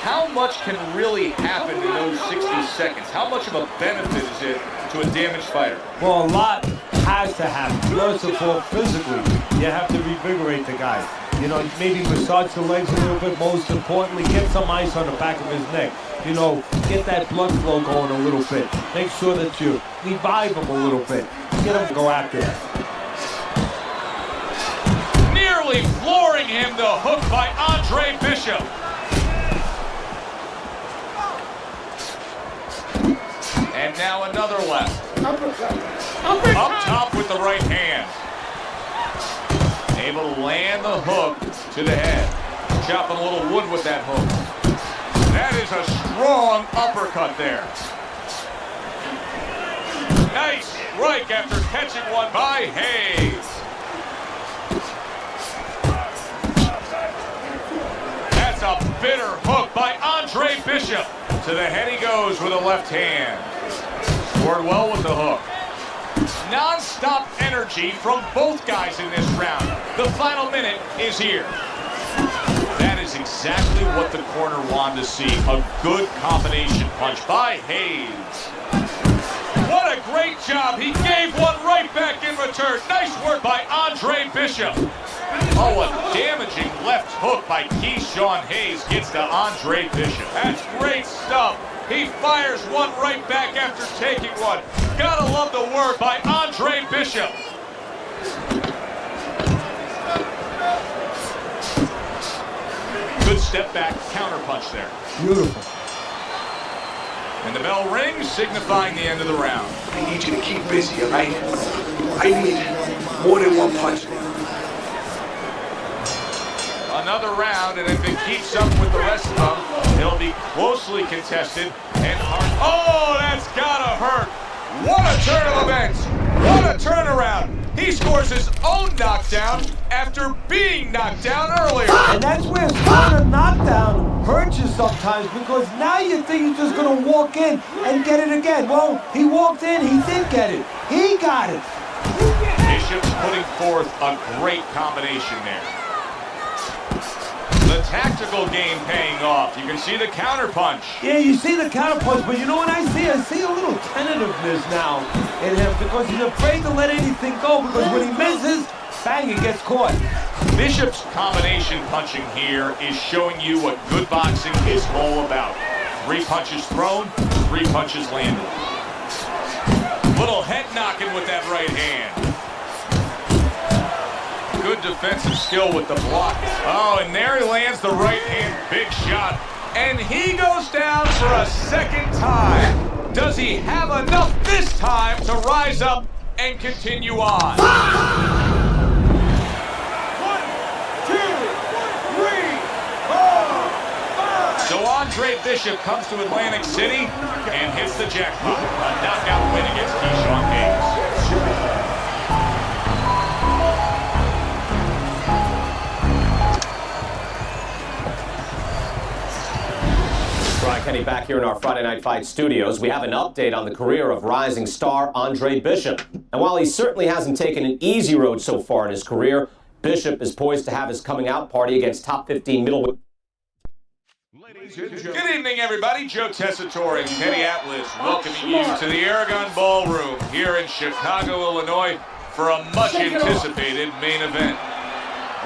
how much can really happen in those 60 seconds? How much of a benefit is it to a damaged fighter? Well, a lot has to happen. First of all, physically, you have to revigorate the guy. You know, maybe massage the legs a little bit. Most importantly, get some ice on the back of his neck. You know, get that blood flow going a little bit. Make sure that you revive him a little bit. Get him to go after it. Nearly flooring him, the hook by Andre Bishop. And now another left. Up top with the right hand. Able to land the hook to the head. Chopping a little wood with that hook. That is a strong uppercut there. Nice strike after catching one by Hayes. That's a bitter hook by Andre Bishop. To the head he goes with a left hand. Scored well with the hook. Non-stop energy from both guys in this round. The final minute is here. That is exactly what the corner wanted to see. A good combination punch by Hayes. What a great job. He gave one right back in return. Nice work by Andre Bishop. Oh, a damaging left hook by Keyshawn Hayes gets to Andre Bishop. That's great stuff. He fires one right back after taking one. Gotta love the work by Andre Bishop. Good step back counter punch there. Beautiful. And the bell rings, signifying the end of the round. I need you to keep busy, all right? I need more than one punch. Another round, and if it keeps up with the rest of them, it'll be closely contested and hard. Oh, that's gotta hurt. What a turn of events. What a turnaround. He scores his own knockdown after being knocked down earlier. And that's where scoring a knockdown hurts you sometimes, because now you think you're just going to walk in and get it again. Well, he walked in, he did get it. He got it. Bishop's putting forth a great combination there. The tactical game paying off. You can see the counter punch. Yeah, you see the counter punch, but you know what I see? I see a little tentativeness now in him, because he's afraid to let anything go, because when he misses, bang, it gets caught. Bishop's combination punching here is showing you what good boxing is all about. 3 punches thrown, 3 punches landed. Little head knocking with that right hand. Good defensive skill with the block. Oh, and there he lands the right hand, big shot. And he goes down for a second time. Does he have enough this time to rise up and continue on? 1, 2, 3, 4, 5. So Andre Bishop comes to Atlantic City and hits the jackpot. A knockout win against Keyshawn Hayes. Brian Kenny back here in our Friday Night Fight studios. We have an update on the career of rising star Andre Bishop. And while he certainly hasn't taken an easy road so far in his career, Bishop is poised to have his coming out party against top 15 middleweight. Good evening, everybody. Joe Tessitore and Teddy Atlas welcoming you to the Aragon Ballroom here in Chicago, Illinois for a much-anticipated main event.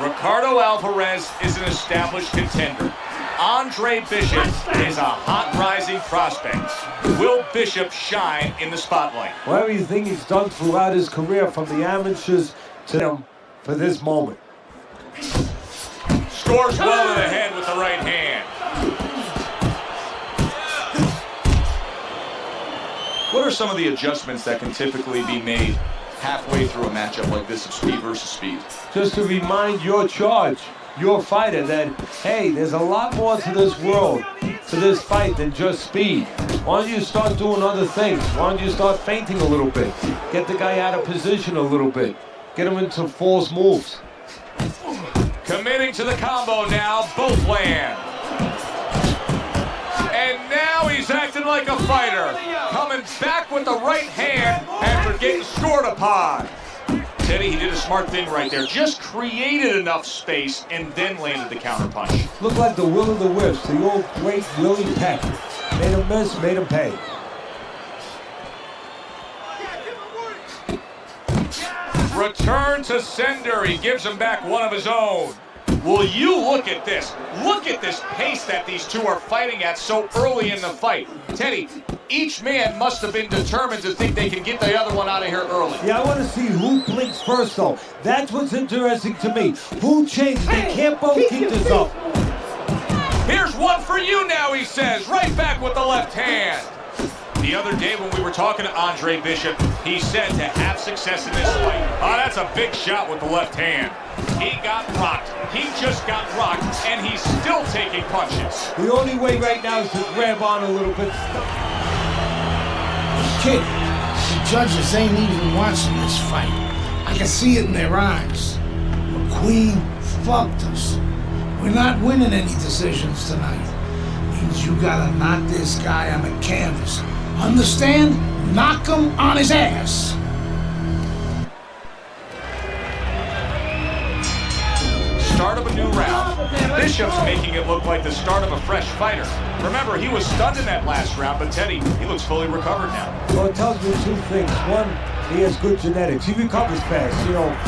Ricardo Alvarez is an established contender. Andre Bishop is a hot rising prospect. Will Bishop shine in the spotlight? Well, everything he's done throughout his career, from the amateurs to him, for this moment. Scores well to the head with the right hand. What are some of the adjustments that can typically be made halfway through a matchup like this of speed versus speed? Just to remind your charge, your fighter, that, hey, there's a lot more to this world, to this fight, than just speed. Why don't you start doing other things? Why don't you start feinting a little bit? Get the guy out of position a little bit. Get him into false moves. Committing to the combo now, both land. He's acting like a fighter, coming back with the right hand after getting scored upon. Teddy, he did a smart thing right there. Just created enough space and then landed the counter punch. Looked like the will of the wisps, the old great Willie Peck. Made him miss, made him pay. Return to sender. He gives him back one of his own. Will you look at this? Look at this pace that these two are fighting at so early in the fight. Teddy, each man must have been determined to think they can get the other one out of here early. Yeah, I want to see who blinks first, though. That's what's interesting to me. Who changes? They can't both keep this up. Here's one for you now, he says. Right back with the left hand. The other day when we were talking to Andre Bishop, he said to have success in this fight. Oh, that's a big shot with the left hand. He got rocked. He just got rocked, and he's still taking punches. The only way right now is to grab on a little bit. Kid, the judges ain't even watching this fight. I can see it in their eyes. McQueen fucked us. We're not winning any decisions tonight. Means you gotta knock this guy on the canvas. Understand? Knock him on his ass. Start of a new round. Bishop's making it look like the start of a fresh fighter. Remember, he was stunned in that last round, but Teddy, he looks fully recovered now. Well, it tells me two things. One, he has good genetics. He recovers fast,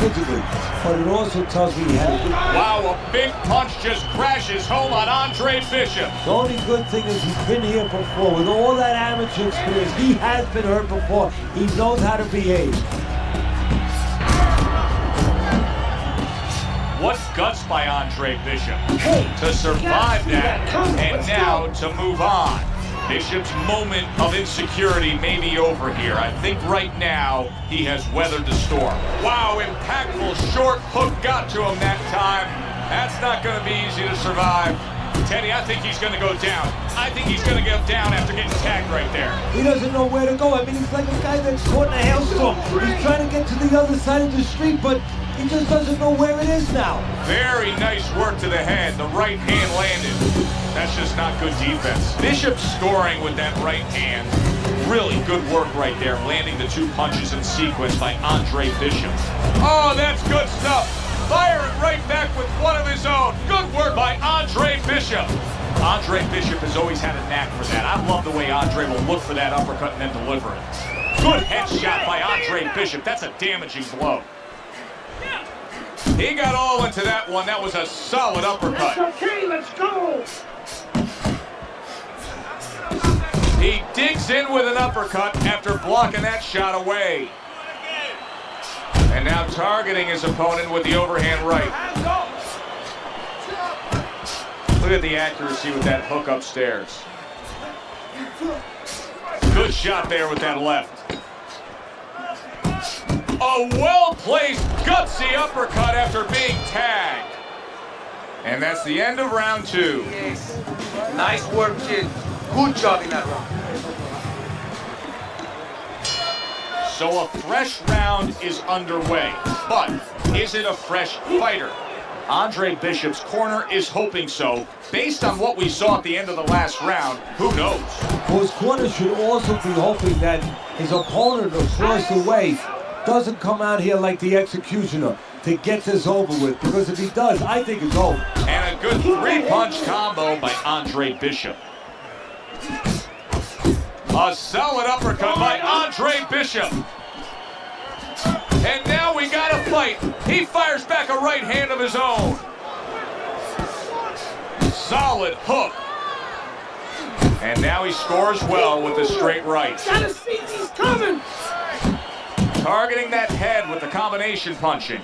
physically. But it also tells me he had a good... Wow, a big punch just crashes home on Andre Bishop. The only good thing is he's been here before. With all that amateur experience, he has been hurt before. He knows how to behave. What guts by Andre Bishop to survive that and now to move on. Bishop's moment of insecurity may be over here. I think right now he has weathered the storm. Wow, impactful short hook got to him that time. That's not going to be easy to survive. Teddy, I think he's going to go down. I think he's going to go down after getting tagged right there. He doesn't know where to go. I mean, he's like a guy that's caught in a hailstorm. He's trying to get to the other side of the street, but he just doesn't know where it is now. Very nice work to the head. The right hand landed. That's just not good defense. Bishop scoring with that right hand. Really good work right there, landing the two punches in sequence by Andre Bishop. Oh, that's good stuff. Firing right back with one of his own. Good work by Andre Bishop. Andre Bishop has always had a knack for that. I love the way Andre will look for that uppercut and then deliver it. Good headshot by Andre Bishop. That's a damaging blow. He got all into that one. That was a solid uppercut. Okay, let's go. He digs in with an uppercut after blocking that shot away. And now targeting his opponent with the overhand right. Look at the accuracy with that hook upstairs. Good shot there with that left. A well-placed, gutsy uppercut after being tagged. And that's the end of round two. Yes. Nice work, kid. Good job in that round. So a fresh round is underway. But is it a fresh fighter? Andre Bishop's corner is hoping so. Based on what we saw at the end of the last round, who knows? Well, his corner should also be hoping that his opponent across the way doesn't come out here like the executioner to get this over with, because if he does, I think it's over. And a good three-punch combo by Andre Bishop. A solid uppercut by Andre Bishop. And now we got a fight. He fires back a right hand of his own. Solid hook. And now he scores well with the straight right. Gotta see he's coming. Targeting that head with the combination punching.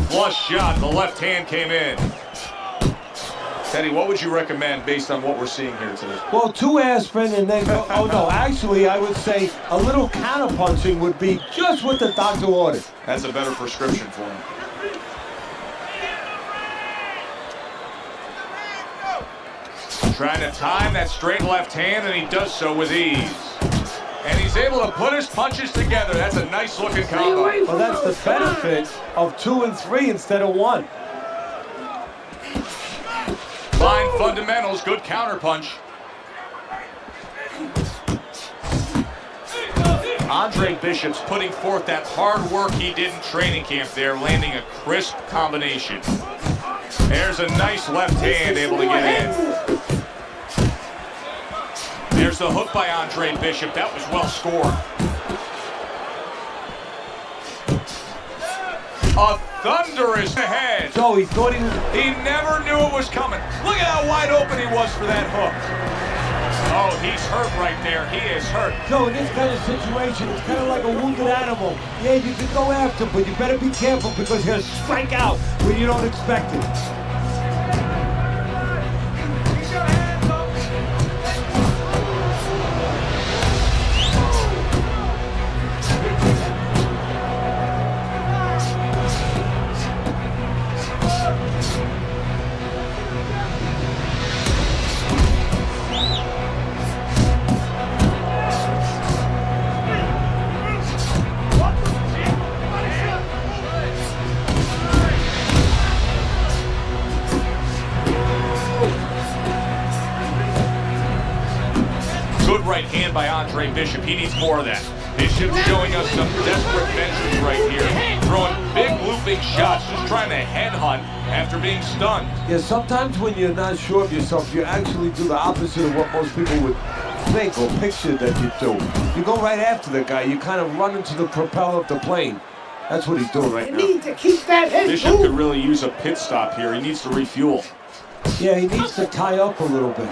Flush shot, the left hand came in. Teddy, what would you recommend based on what we're seeing here today? Well, 2 aspirin and then go, oh no, actually I would say a little counter-punching would be just what the doctor ordered. That's a better prescription for him. Trying to time that straight left hand, and he does so with ease. And he's able to put his punches together. That's a nice looking combo. Well, that's the benefit of 2 and 3 instead of 1. Fine fundamentals, good counterpunch. Andre Bishop's putting forth that hard work he did in training camp there, landing a crisp combination. There's a nice left hand able to get in. There's the hook by Andre Bishop. That was well scored. A thunderous ahead. So he thought he never knew it was coming. Look at how wide open he was for that hook. Oh, he's hurt right there. He is hurt. So in this kind of situation, it's kind of like a wounded animal. Yeah, you can go after him, but you better be careful because he'll strike out when you don't expect it. Right hand by Andre Bishop. He needs more of that. Bishop showing us some desperate measures right here. Throwing big looping shots, just trying to headhunt after being stunned. Yeah, sometimes when you're not sure of yourself, you actually do the opposite of what most people would think or picture that you do. You go right after the guy. You kind of run into the propeller of the plane. That's what he's doing right now. You need to keep that head Bishop moving. could really use a pit stop here. He needs to refuel. Yeah, he needs to tie up a little bit.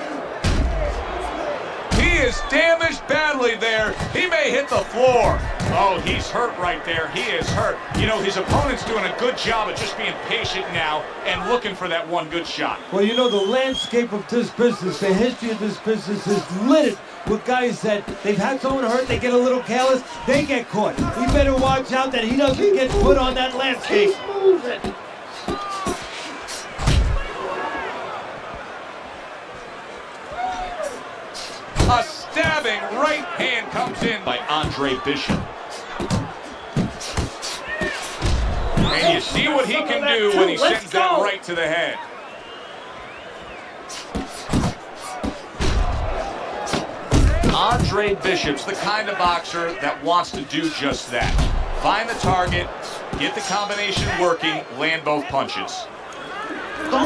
He is damaged badly there. He may hit the floor. Oh, he's hurt right there. He is hurt. You know, his opponent's doing a good job of just being patient now and looking for that one good shot. Well, you know, the landscape of this business, the history of this business is littered with guys that they've had someone hurt, they get a little careless, they get caught. He better watch out that he doesn't get put on that landscape. Keep moving. A stabbing right hand comes in by Andre Bishop. And you see what he can do when he sends that right to the head. Andre Bishop's the kind of boxer that wants to do just that. Find the target, get the combination working, land both punches.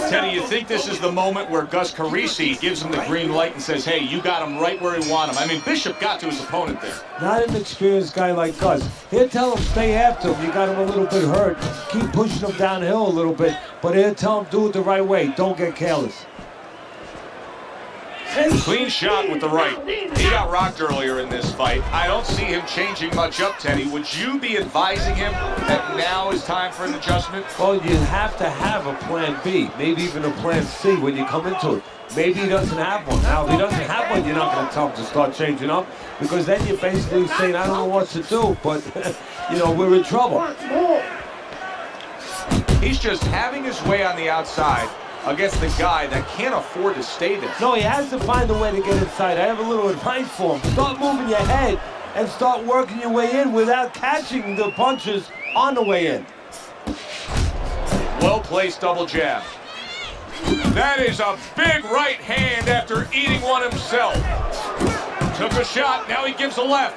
Teddy, you think this is the moment where Gus Carisi gives him the green light and says, hey, you got him right where you want him? I mean, Bishop got to his opponent there. Not an experienced guy like Gus. He'll tell him, stay after him. You got him a little bit hurt. Keep pushing him downhill a little bit. But he'll tell him, do it the right way. Don't get careless. Clean shot with the right. He got rocked earlier in this fight. I don't see him changing much up, Teddy. Would you be advising him that now is time for an adjustment? Well, you have to have a plan B, maybe even a plan C when you come into it. Maybe he doesn't have one. Now, if he doesn't have one, you're not going to tell him to start changing up because then you're basically saying, I don't know what to do, but, you know, we're in trouble. He's just having his way on the outside against the guy that can't afford to stay there. No, he has to find a way to get inside. I have a little advice for him. Start moving your head and start working your way in without catching the punches on the way in. Well-placed double jab. That is a big right hand after eating one himself. Took a shot, now he gives a left.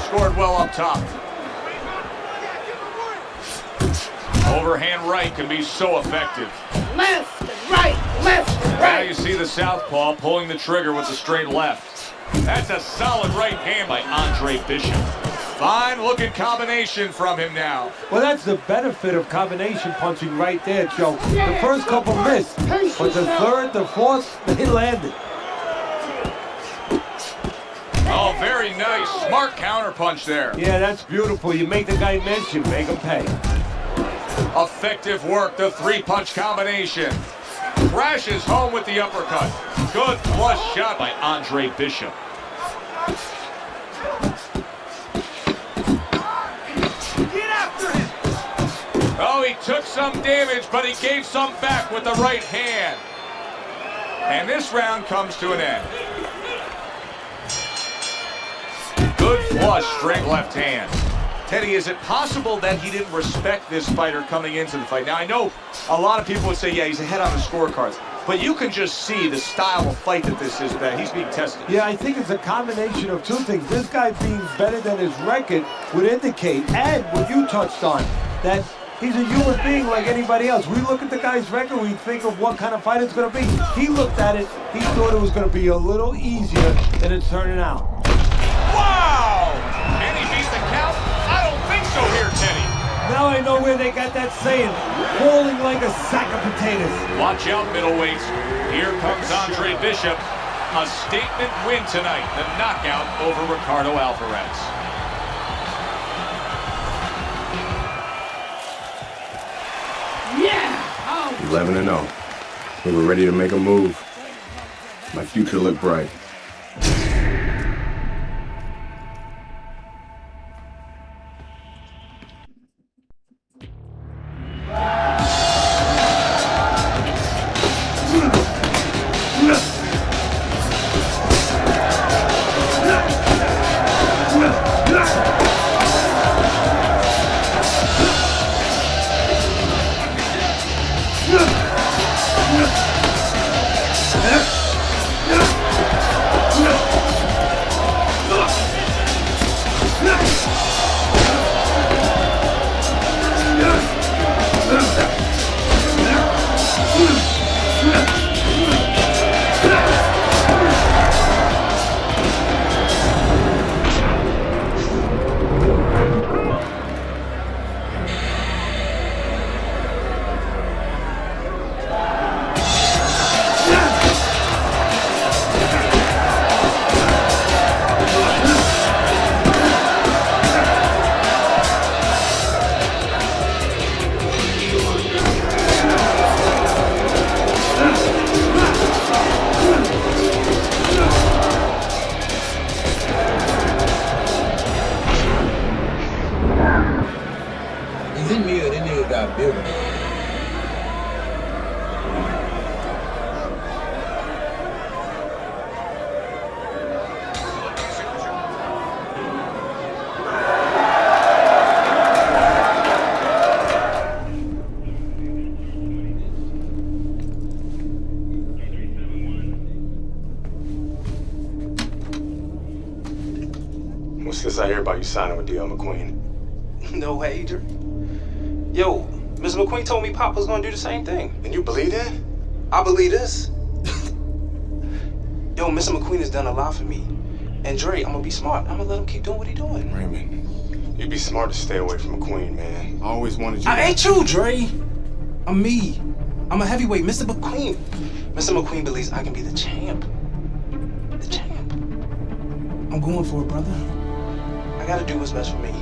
Scored well up top. Overhand right can be so effective. Left and right, left and Now right. you see the southpaw pulling the trigger with the straight left. That's a solid right hand by Andre Bishop. Fine looking combination from him now. Well, that's the benefit of combination punching right there, Joe. The first couple missed, but the third, the fourth, they landed. Oh, very nice. Smart counter punch there. Yeah, that's beautiful. You make the guy miss, you make him pay. Effective work, the three-punch combination. Crashes home with the uppercut. Good flush shot by Andre Bishop. Get after him! Oh, he took some damage, but he gave some back with the right hand. And this round comes to an end. Good flush, straight left hand. Teddy, is it possible that he didn't respect this fighter coming into the fight? Now, I know a lot of people would say, yeah, he's ahead on the scorecards. but you can just see the style of fight that this is, that he's being tested. Yeah, I think it's a combination of two things. This guy being better than his record would indicate, and what you touched on, that he's a human being like anybody else. We look at the guy's record, we think of what kind of fight it's going to be. He looked at it, he thought it was going to be a little easier than it's turning out. Wow! Can he beat the count? I don't think so here, Teddy. Now I know where they got that saying, falling like a sack of potatoes. Watch out, middleweights. Here comes Andre Bishop. A statement win tonight, the knockout over Ricardo Alvarez. Yeah! 11-0. We were ready to make a move. My future looked bright. Is it me or this nigga got bigger? What's this I hear about you signing with D.L. McQueen? No way, Adrian. Yo, Ms. McQueen told me Pop was gonna do the same thing. And you believe that? I believe this. Yo, Mr. McQueen has done a lot for me. And Dre, I'm gonna be smart. I'm gonna let him keep doing what he doing. Raymond, you'd be smart to stay away from McQueen, man. I always wanted you I ain't you, Dre. I'm me. I'm a heavyweight, Mr. McQueen. Mr. McQueen believes I can be the champ. The champ. I'm going for it, brother. I gotta do what's best for me.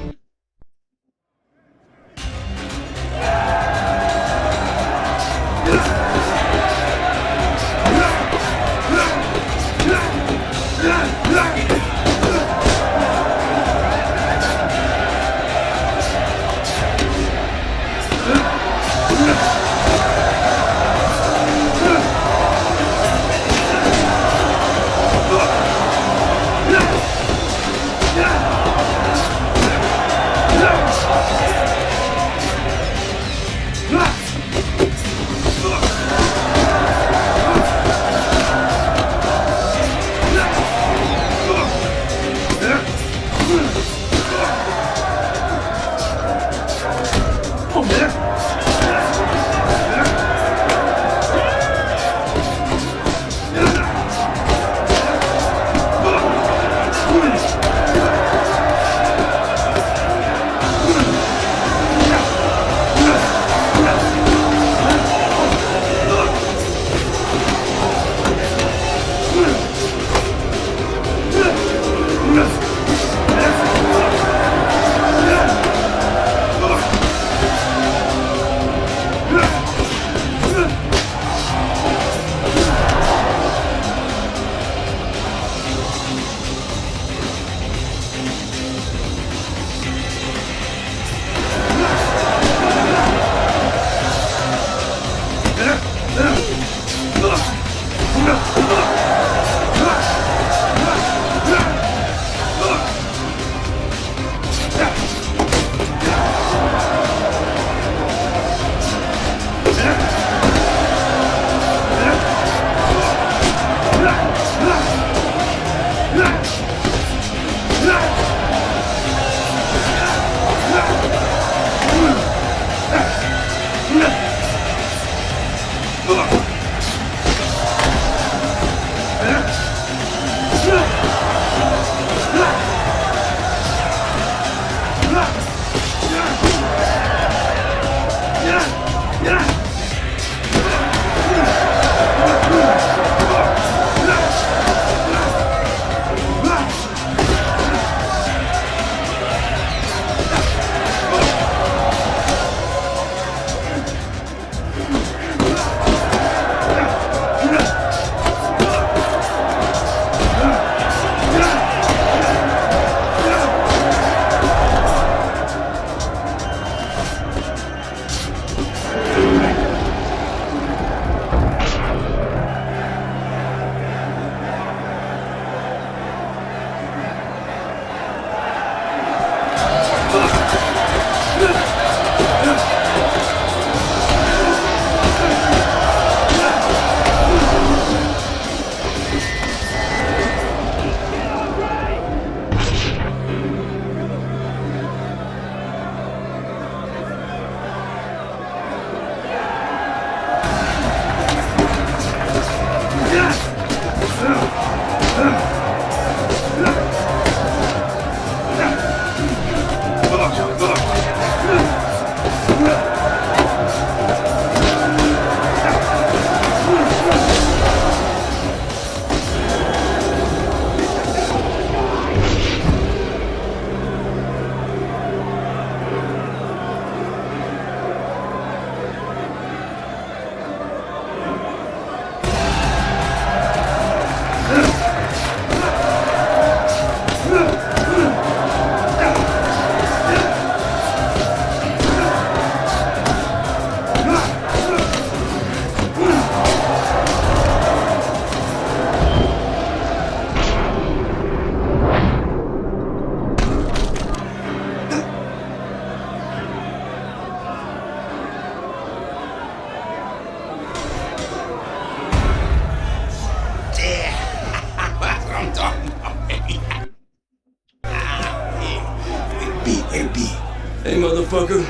motherfucker.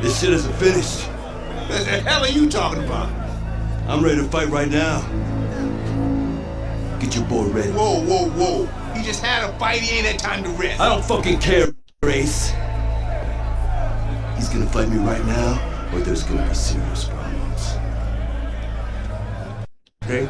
This shit isn't finished. What the hell are you talking about? I'm ready to fight right now. Get your boy ready. Whoa, whoa, whoa. He just had a fight, he ain't had time to rest. I don't fucking care, Race. He's gonna fight me right now, or there's gonna be serious problems. Okay?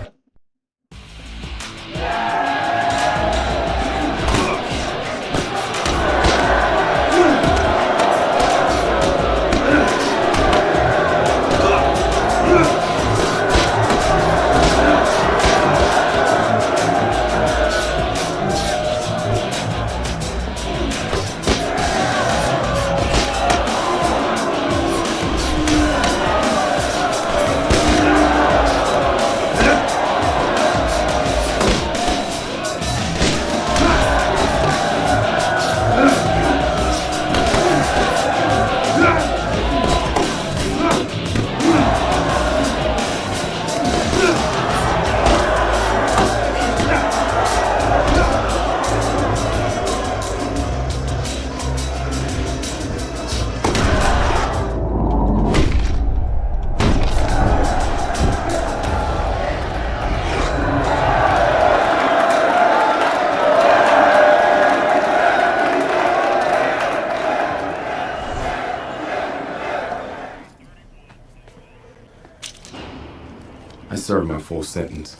I served my full sentence.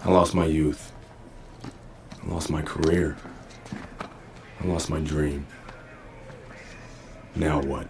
I lost my youth. I lost my career. I lost my dream. Now what?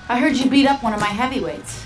I heard you beat up one of my heavyweights.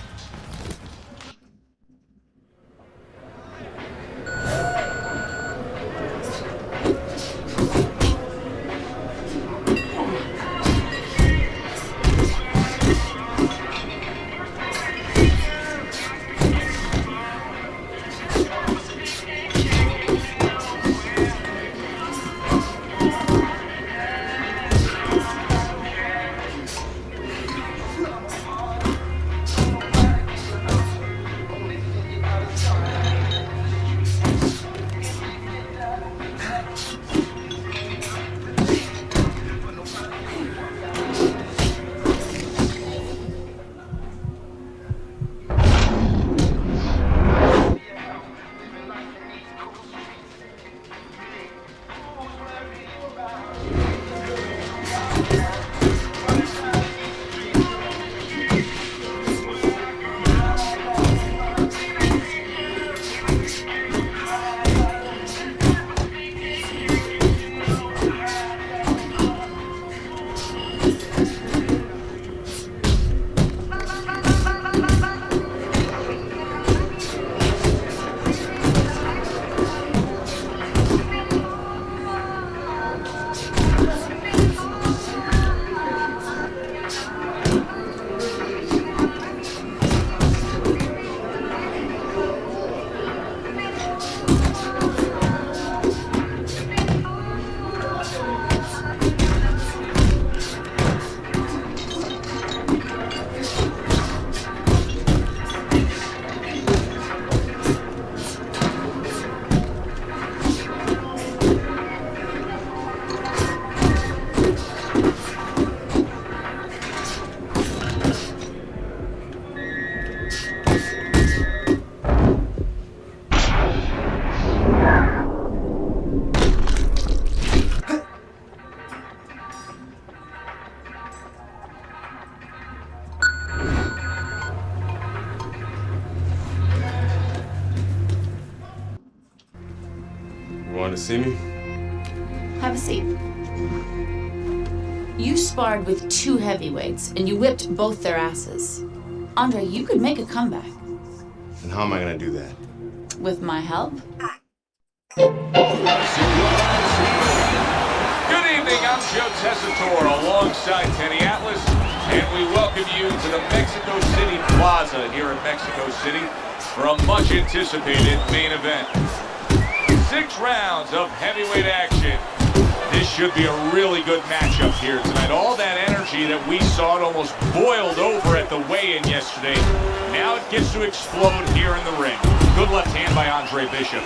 wanted to see me? Have a seat. You sparred with 2 heavyweights, and you whipped both their asses. Andre, you could make a comeback. And how am I gonna do that? With my help? Good evening, I'm Joe Tessitore alongside Teddy Atlas, and we welcome you to the Mexico City Plaza here in Mexico City for a much anticipated main event. 6 rounds of heavyweight action. This should be a really good matchup here tonight. All that energy that we saw, it almost boiled over at the weigh-in yesterday. Now it gets to explode here in the ring. Good left hand by Andre Bishop.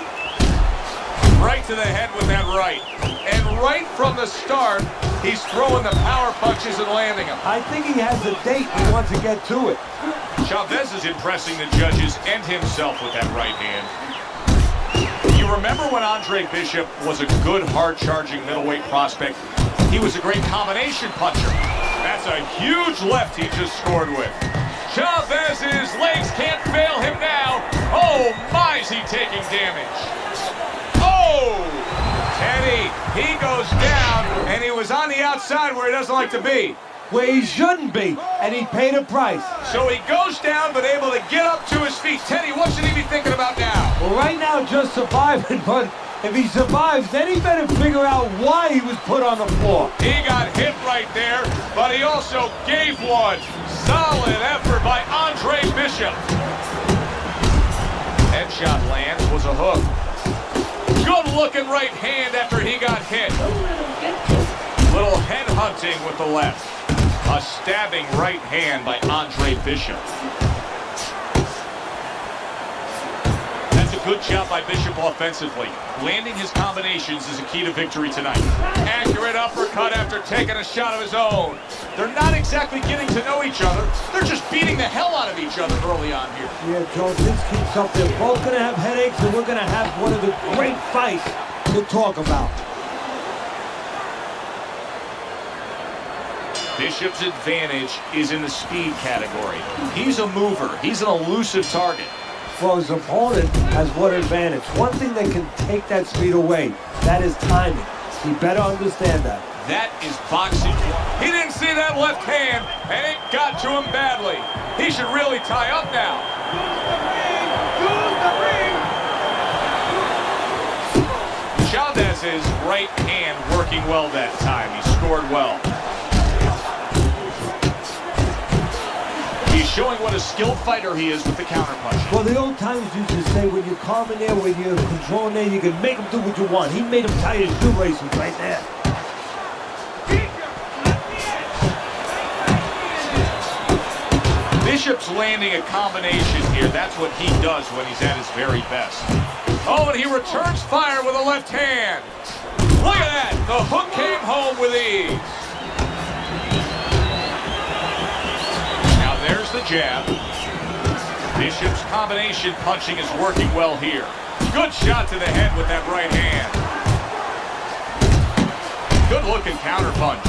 Right to the head with that right. And right from the start, he's throwing the power punches and landing them. I think he has a date. He wants to get to it. Chavez is impressing the judges and himself with that right hand. You remember when Andre Bishop was a good, hard-charging middleweight prospect? He was a great combination puncher. That's a huge left he just scored with. Chavez's legs can't fail him now. Oh, my, is he taking damage. Oh! Teddy, he goes down, and he was on the outside where he doesn't like to be. Where he shouldn't be, and he paid a price. So he goes down, but able to get up to his feet. Teddy, what should he be thinking about now? Well, right now, just surviving, but if he survives, then he better figure out why he was put on the floor. He got hit right there, but he also gave one. Solid effort by Andre Bishop. Headshot lands, was a hook. Good looking right hand after he got hit. Little head hunting with the left. A stabbing right hand by Andre Bishop. That's a good job by Bishop offensively. Landing his combinations is a key to victory tonight. Accurate uppercut after taking a shot of his own. They're not exactly getting to know each other. They're just beating the hell out of each other early on here. Yeah, Joe, this keeps up. They're both going to have headaches, and we're going to have one of the great fights to talk about. Bishop's advantage is in the speed category. He's a mover. He's an elusive target. Well, his opponent has one advantage. One thing that can take that speed away, that is timing. He better understand that. That is boxing. He didn't see that left hand, and it got to him badly. He should really tie up now. Chavez's right hand working well that time. He scored well. He's showing what a skilled fighter he is with the counterpunch. Well, the old timers used to say, when you're calm in there, when you're controlling there, you can make him do what you want. He made him tie his shoelaces right there. Bishop's landing a combination here. That's what he does when he's at his very best. Oh, and he returns fire with a left hand. Look at that. The hook came home with ease. Now there's the jab. Bishop's combination punching is working well here. Good shot to the head with that right hand. Good looking counter punch.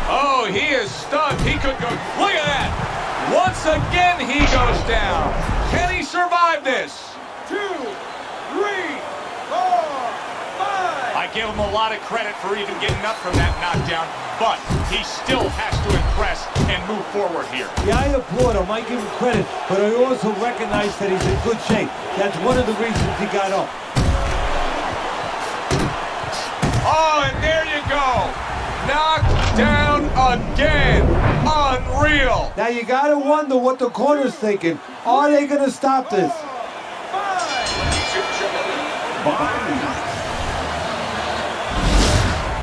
Oh, he is stunned. He could go. Look at that. Once again, he goes down. Can he survive this? 2, 3, 4, 5. I give him a lot of credit for even getting up from that knockdown, but he still has to impress and move forward here. Yeah, I applaud him. I give him credit, but I also recognize that he's in good shape. That's one of the reasons he got up. Oh, and there you go. Knocked down again. Unreal. Now you gotta wonder what the corner's thinking. Are they gonna stop this?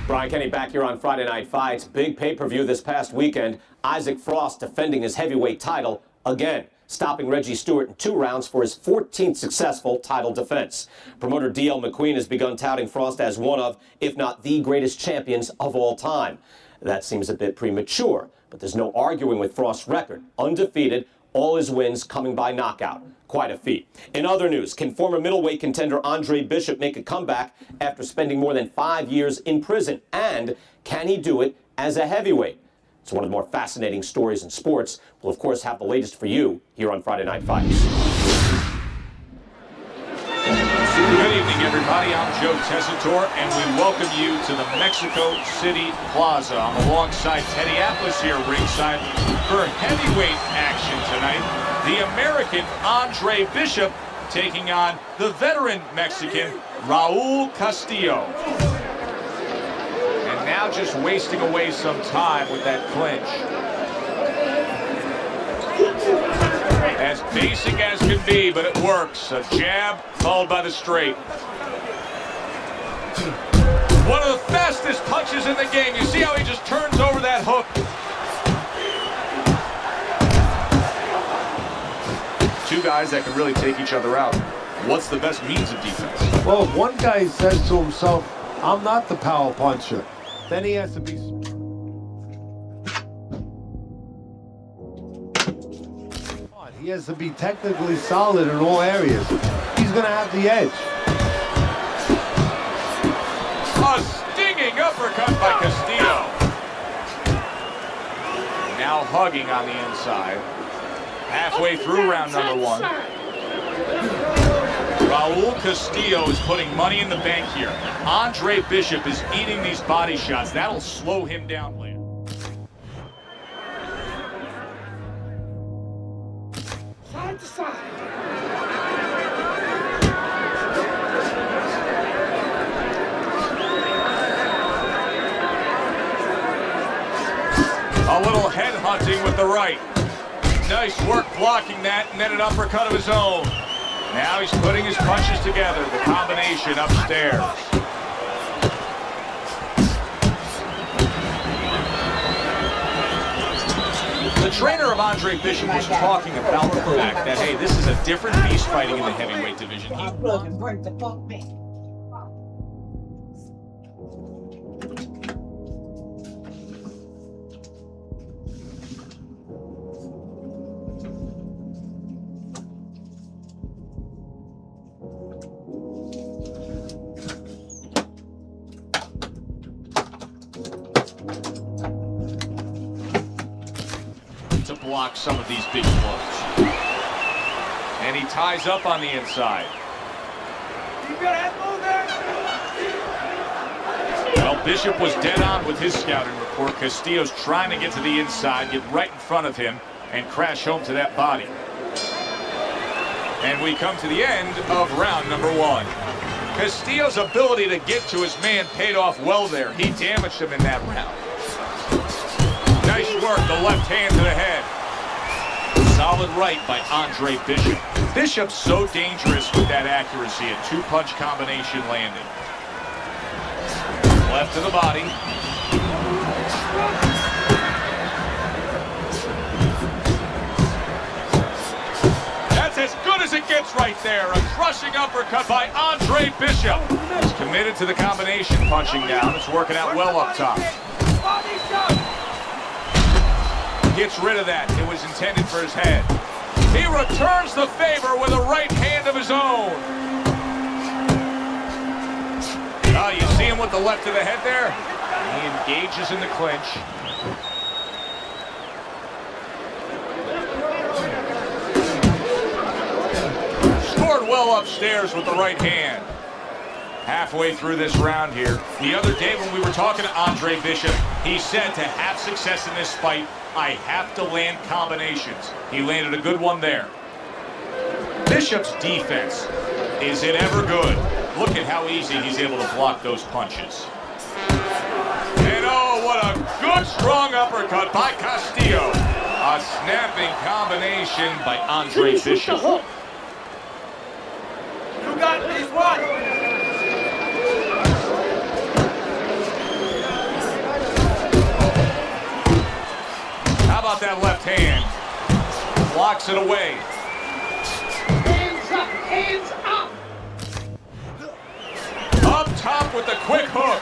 Brian Kenny back here on Friday Night Fights. Big pay-per-view this past weekend. Isaac Frost defending his heavyweight title again, stopping Reggie Stewart in 2 rounds for his 14th successful title defense. Promoter D.L. McQueen has begun touting Frost as one of, if not the greatest champions of all time. That seems a bit premature, but there's no arguing with Frost's record. Undefeated, all his wins coming by knockout. Quite a feat. In other news, can former middleweight contender Andre Bishop make a comeback after spending more than 5 years in prison? And can he do it as a heavyweight? It's one of the more fascinating stories in sports. We'll, of course, have the latest for you here on Friday Night Fights. Good evening, everybody. I'm Joe Tessitore, and we welcome you to the Mexico City Plaza. I'm alongside Teddy Atlas here ringside for heavyweight action tonight. The American Andre Bishop taking on the veteran Mexican Raul Castillo. And now just wasting away some time with that clinch. As basic as can be, but it works. A jab followed by the straight. One of the fastest punches in the game. You see how he just turns over that hook? Two guys that can really take each other out. What's the best means of defense? Well, if one guy says to himself, I'm not the power puncher, then he has to be... He has to be technically solid in all areas. He's going to have the edge. A stinging uppercut by Castillo. Now hugging on the inside. Halfway through round number one. Raul Castillo is putting money in the bank here. Andre Bishop is eating these body shots. That'll slow him down later. Side to side. A little head hunting with the right. Nice work blocking that, and then an uppercut of his own. Now he's putting his punches together, the combination upstairs. The trainer of Andre Bishop was talking about the fact that, hey, this is a different beast fighting in the heavyweight division. To block some of these big blows. And he ties up on the inside. Well, Bishop was dead on with his scouting report. Castillo's trying to get to the inside, get right in front of him, and crash home to that body. And we come to the end of round number one. Castillo's ability to get to his man paid off well there. He damaged him in that round. Nice work, the left hand to the head. Solid right by Andre Bishop. Bishop's so dangerous with that accuracy, a two-punch combination landing. Left to the body. That's as good as it gets right there. A crushing uppercut by Andre Bishop. He's committed to the combination punching down. It's working out well up top. Gets rid of that. It was intended for his head. He returns the favor with a right hand of his own. Oh, you see him with the left of the head there? He engages in the clinch. Scored well upstairs with the right hand. Halfway through this round here. The other day when we were talking to Andre Bishop, he said to have success in this fight, I have to land combinations. He landed a good one there. Bishop's defense, is it ever good? Look at how easy he's able to block those punches. And oh, what a good strong uppercut by Castillo. A snapping combination by Andre Bishop. You got this one. How about that left hand? Blocks it away. Hands up, hands up. Up top with the quick hook.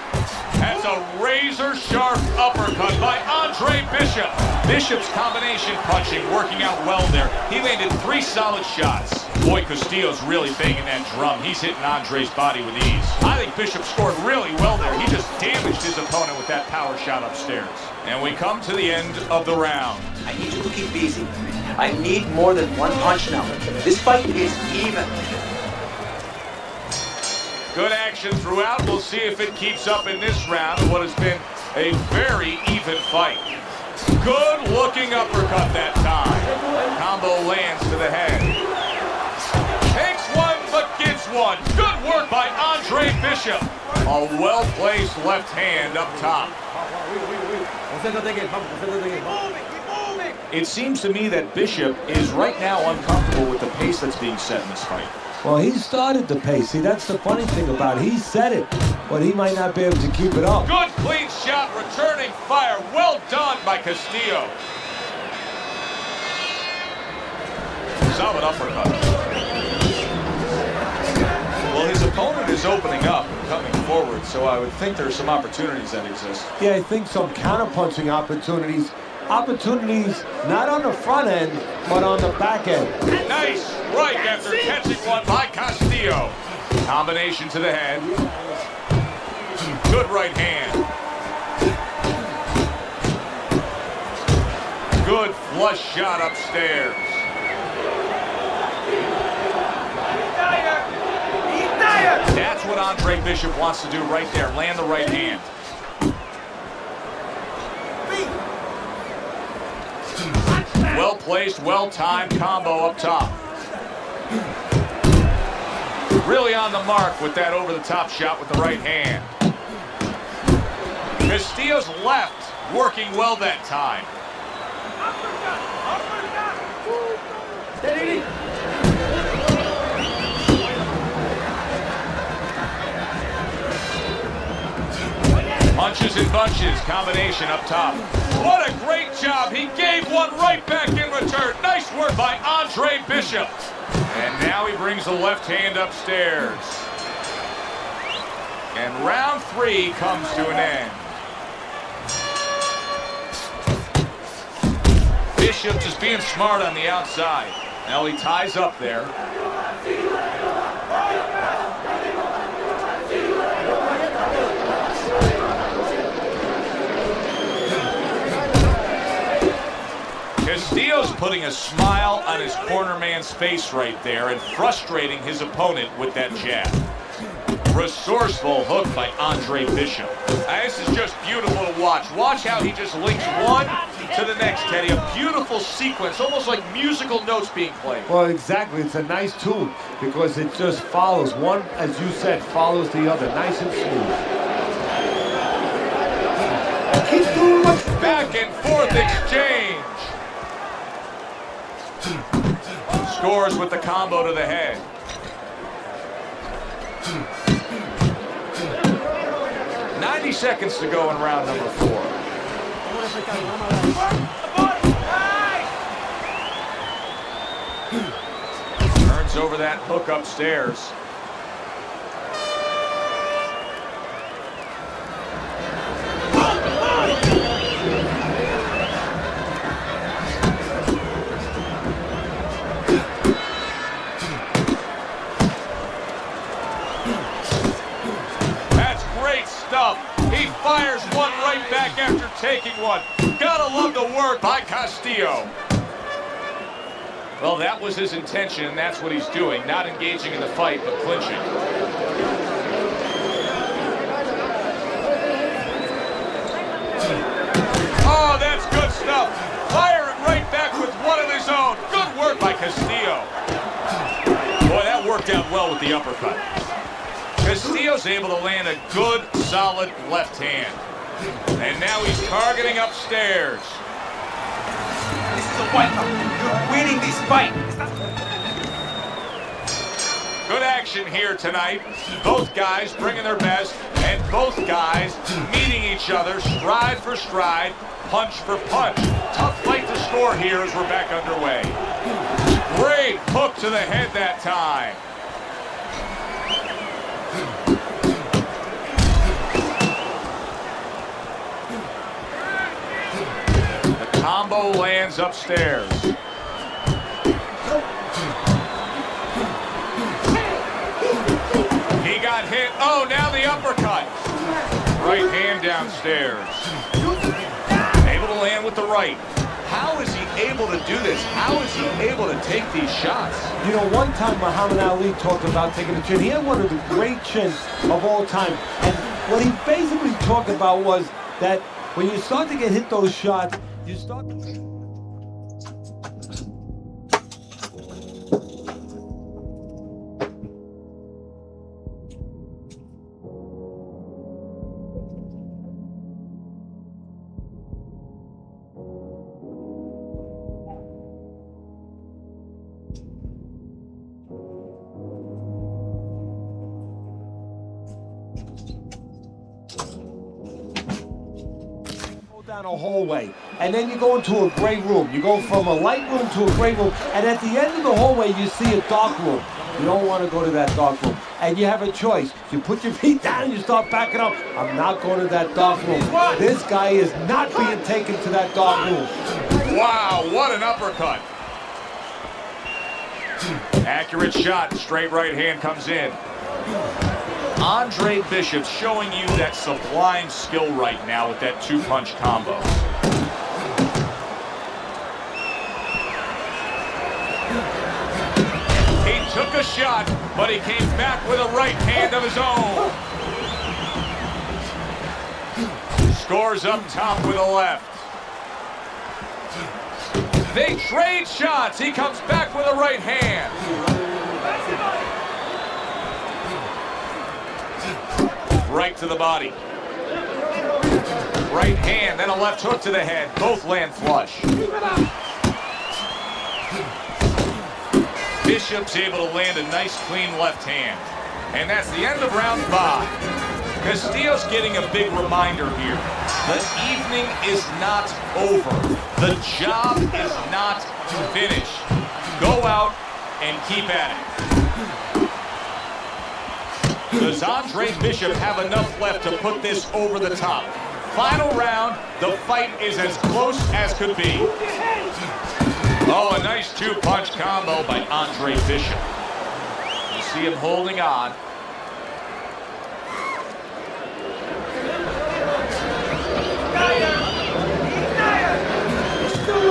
That's a razor-sharp uppercut by Andre Bishop. Bishop's combination punching working out well there. He landed 3 solid shots. Boy, Castillo's really banging that drum. He's hitting Andre's body with ease. I think Bishop scored really well there. He just damaged his opponent with that power shot upstairs. And we come to the end of the round. I need you to keep busy. I need more than one punch now. This fight is even. Good action throughout. We'll see if it keeps up in this round, what has been a very even fight. Good looking uppercut that time. Combo lands to the head. Takes one, but gets one. Good work by Andre Bishop. A well-placed left hand up top. It seems to me that Bishop is right now uncomfortable with the pace that's being set in this fight. Well, he started the pace. See, that's the funny thing about it. He said it, but he might not be able to keep it up. Good clean shot, returning fire. Well done by Castillo. Solid uppercut. Well, his opponent is opening up and coming forward, so I would think there's some opportunities that exist. Yeah, I think some counterpunching opportunities. Opportunities not on the front end, but on the back end. Nice right after catching one by Castillo. Combination to the head. Good right hand. Good flush shot upstairs. That's what Andre Bishop wants to do right there. Land the right hand. Well-placed, well-timed combo up top. Really on the mark with that over-the-top shot with the right hand. Castillo's left working well that time. Punches and bunches, combination up top. What a great job. He gave one right back in return. Nice work by Andre Bishop. And now he brings the left hand upstairs. And round 3 comes to an end. Bishop just being smart on the outside. Now he ties up there. Castillo's putting a smile on his corner man's face right there and frustrating his opponent with that jab. Resourceful hook by Andre Bishop. This is just beautiful to watch. Watch how he just links one to the next, Teddy. A beautiful sequence, almost like musical notes being played. Well, exactly. It's a nice tune because it just follows. One, as you said, follows the other. Nice and smooth. Keep doing what's back and forth exchange. Scores with the combo to the head. "90 seconds to go in round number 4. Turns over that hook upstairs. He fires one right back after taking one. Gotta love the work by Castillo. Well, that was his intention, and that's what he's doing. Not engaging in the fight, but clinching. Oh, that's good stuff. Firing right back with one of his own. Good work by Castillo. Boy, that worked out well with the uppercut. Castillo's able to land a good, solid left hand. And now he's targeting upstairs. This is a wipe-up. You're winning this fight. Good action here tonight. Both guys bringing their best, and both guys meeting each other stride for stride, punch for punch. Tough fight to score here as we're back underway. Great hook to the head that time. Combo lands upstairs. He got hit. Oh, now the uppercut. Right hand downstairs. Able to land with the right. How is he able able to do this? How is he able to take these shots? You know, one time Muhammad Ali talked about taking a chin. He had one of the great chins of all time. And what he basically talked about was that when you start to get hit those shots, you start to... down a hallway, and then you go into a gray room. You go from a light room to a gray room, and at the end of the hallway you see a dark room. You don't want to go to that dark room, and you have a choice. You put your feet down and you start backing up. I'm not going to that dark room. This guy is not being taken to that dark room. Wow, what an uppercut. Accurate shot, straight right hand comes in. Andre Bishop showing you that sublime skill right now with that two-punch combo. He took a shot, but he came back with a right hand of his own. Scores up top with a left. They trade shots. He comes back with a right hand. Right to the body. Right hand, then a left hook to the head. Both land flush. Bishop's able to land a nice, clean left hand. And that's the end of round 5. Castillo's getting a big reminder here. The evening is not over. The job is not finished. Go out and keep at it. Does Andre Bishop have enough left to put this over the top? Final round, the fight is as close as could be. Oh, a nice two-punch combo by Andre Bishop. You see him holding on.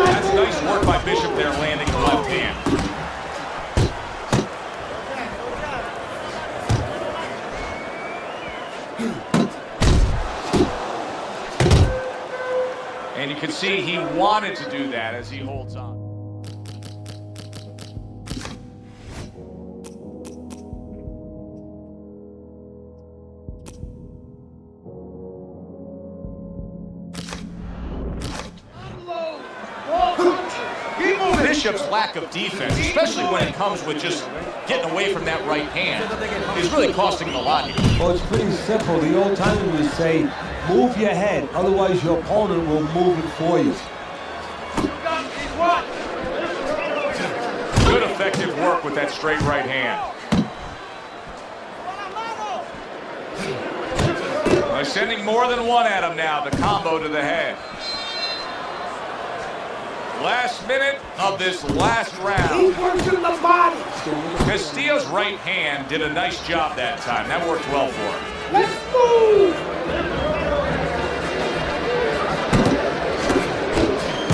That's nice work by Bishop there, landing the left hand. And you can see he wanted to do that as he holds on. Bishop's lack of defense, especially when it comes with just getting away from that right hand, is really costing him a lot here. Well, it's pretty simple. The old timers would say, move your head, otherwise your opponent will move it for you. Good effective work with that straight right hand. They're sending more than one at him now, the combo to the head. Last minute of this last round. He works in the body. Castillo's right hand did a nice job that time. That worked well for him. Let's move.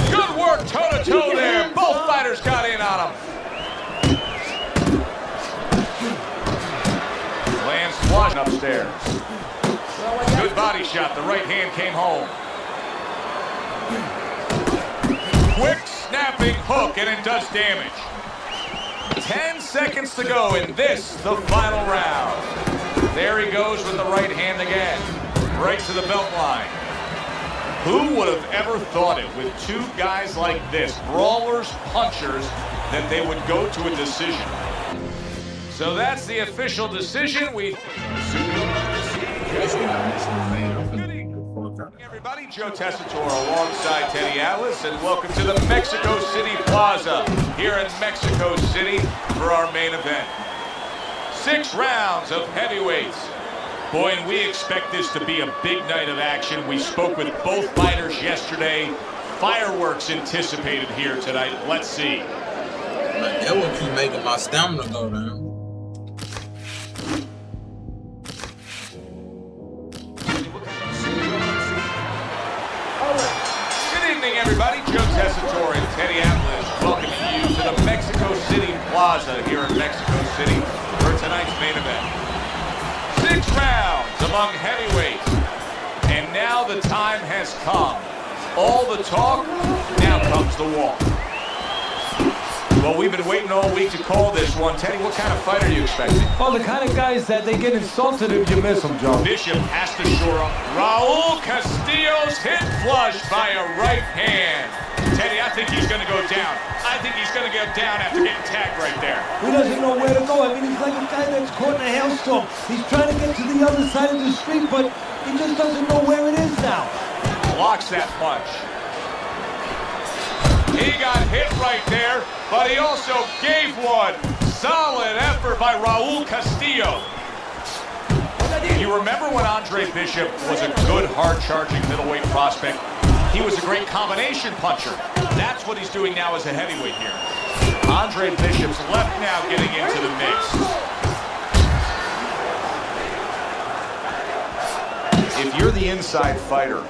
Good work toe-to-toe there. Both fighters got in on him. Lands flush upstairs. Good body shot. The right hand came home. Quick snapping hook, and it does damage. 10 seconds to go in this, the final round. There he goes with the right hand again. Right to the belt line. Who would have ever thought it with two guys like this, brawlers, punchers, that they would go to a decision? So that's the official decision. Good evening, everybody. Joe Tessitore alongside Teddy Atlas, and welcome to the Mexico City Plaza here in Mexico City for our main event. 6 rounds of heavyweights. Boy, and we expect this to be a big night of action. We spoke with both fighters yesterday. Fireworks anticipated here tonight. Let's see. Man, that would keep making my stamina go down. Good evening, everybody. Joe Tessitore and Teddy Atlas Plaza here in Mexico City for tonight's main event. 6 rounds among heavyweights. And now the time has come. All the talk, now comes the walk. Well, we've been waiting all week to call this one. Teddy, what kind of fight are you expecting? Well, the kind of guys that they get insulted if you miss them, Joe. Bishop has to shore up. Raul Castillo's hit flush by a right hand. Teddy, I think he's going to go down. I think he's going to go down after getting tagged right there. He doesn't know where to go. I mean, he's like a guy that's caught in a hailstorm. He's trying to get to the other side of the street, but he just doesn't know where it is now. Blocks that punch. He got hit right there, but he also gave one. Solid effort by Raul Castillo. You remember when Andre Bishop was a good, hard-charging middleweight prospect? He was a great combination puncher. That's what he's doing now as a heavyweight here. Andre Bishop's left now getting into the mix. If you're the inside fighter,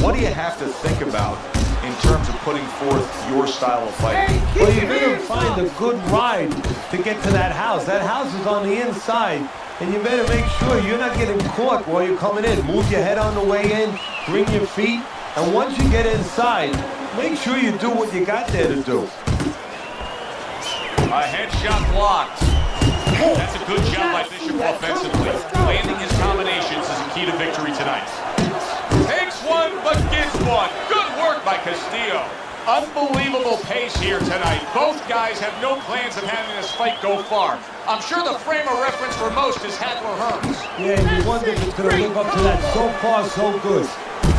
what do you have to think about in terms of putting forth your style of fighting? Well, you better find a good ride to get to that house. That house is on the inside, and you better make sure you're not getting caught while you're coming in. Move your head on the way in, bring your feet, and once you get inside, make sure you do what you got there to do. A headshot blocked. That's a good job by Bishop offensively. Landing his combinations is a key to victory tonight. Takes one, but gets one. Good work by Castillo. Unbelievable pace here tonight. Both guys have no plans of having this fight go far. I'm sure the frame of reference for most is Hadler Hearns. Yeah, and you wonder if it's going to live up to that. So far, so good.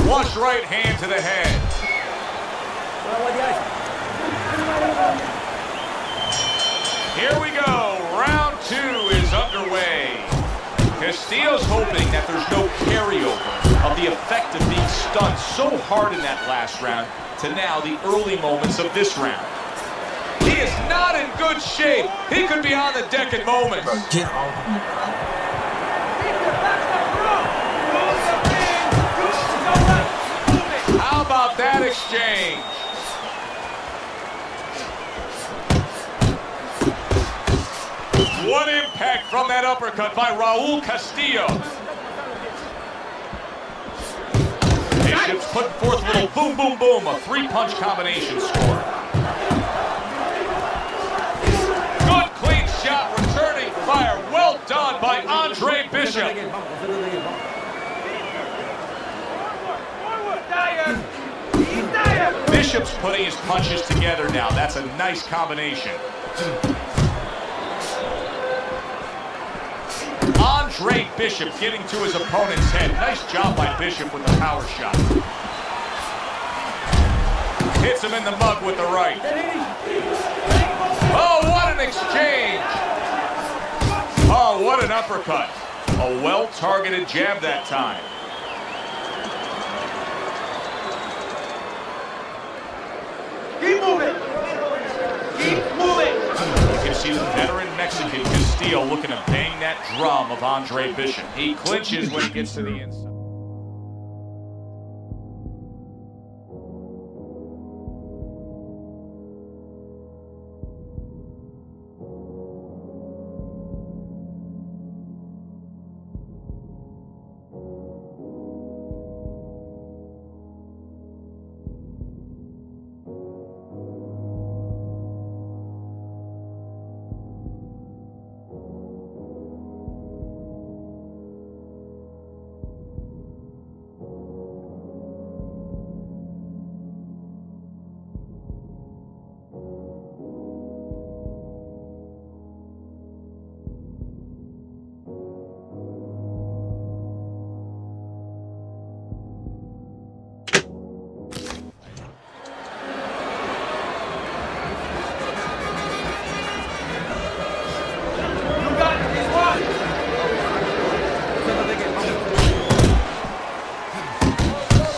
Flush right hand to the head. Here we go. Round 2 is underway. Castillo's hoping that there's no carryover of the effect of being stunned so hard in that last round to now the early moments of this round. He is not in good shape. He could be on the deck in moments. Get off me. How about that exchange? What impact from that uppercut by Raul Castillo. Bishop's putting forth a little boom, boom, boom, a 3-punch combination score. Good clean shot, returning fire. Well done by Andre Bishop. Bishop's putting his punches together now. That's a nice combination. Andre Bishop getting to his opponent's head. Nice job by Bishop with the power shot. Hits him in the mug with the right. Oh, what an exchange. Oh, what an uppercut. A well-targeted jab that time. Keep moving. Keep moving. You can see the veteran Mexican Castillo looking to bang that drum of Andre Bishop. He clinches when he gets to the inside.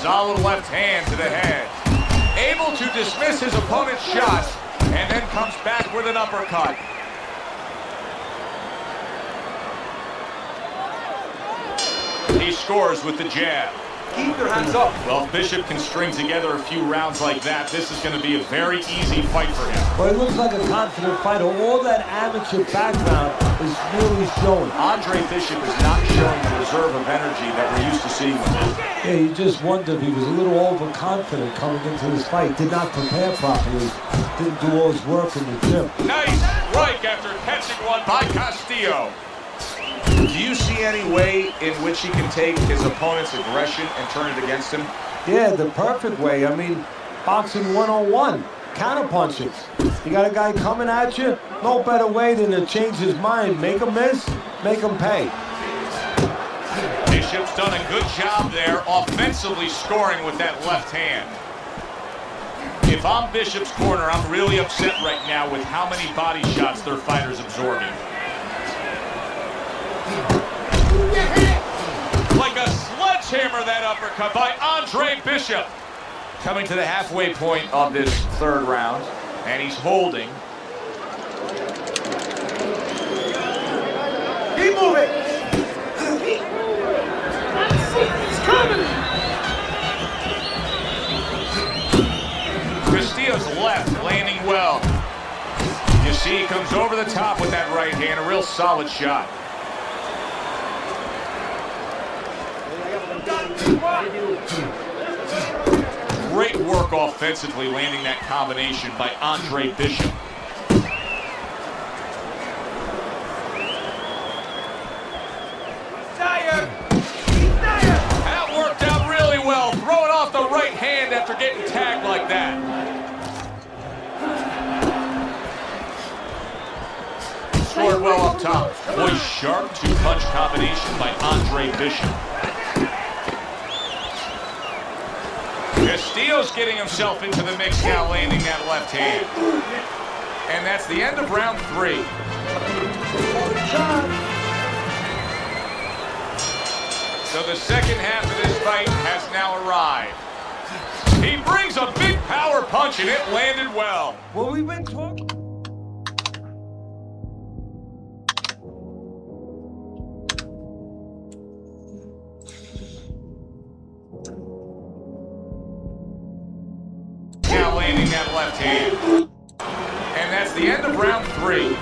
Solid left hand to the head. Able to dismiss his opponent's shot, and then comes back with an uppercut. He scores with the jab. Keep your hands up. Well, if Bishop can string together a few rounds like that, this is going to be a very easy fight for him. Well, he looks like a confident fighter. All that amateur background is really showing. Andre Bishop is not showing the reserve of energy that we're used to seeing with him. Yeah, you just wonder if he was a little overconfident coming into this fight. Did not prepare properly. Didn't do all his work in the gym. Nice strike after catching one by Castillo. Do you see any way in which he can take his opponent's aggression and turn it against him? Yeah, the perfect way. I mean, boxing 101, counterpunching. You got a guy coming at you, no better way than to change his mind. Make him miss, make him pay. Bishop's done a good job there, offensively scoring with that left hand. If I'm Bishop's corner, I'm really upset right now with how many body shots their fighter's absorbing. Like a sledgehammer, that uppercut by Andre Bishop. Coming to the halfway point of this third round, and he's holding. Keep moving. He's coming. Castillo's left, landing well. You see, he comes over the top with that right hand, a real solid shot. Great work offensively, landing that combination by Andre Bishop. That worked out really well, throwing off the right hand after getting tagged like that. Scored well up top. Boy, sharp two-punch combination by Andre Bishop. Castillo's getting himself into the mix now, landing that left hand. And that's the end of round 3. So the second half of this fight has now arrived. He brings a big power punch and it landed well. Well, we've been talking. Now landing that left hand. And that's the end of round 3.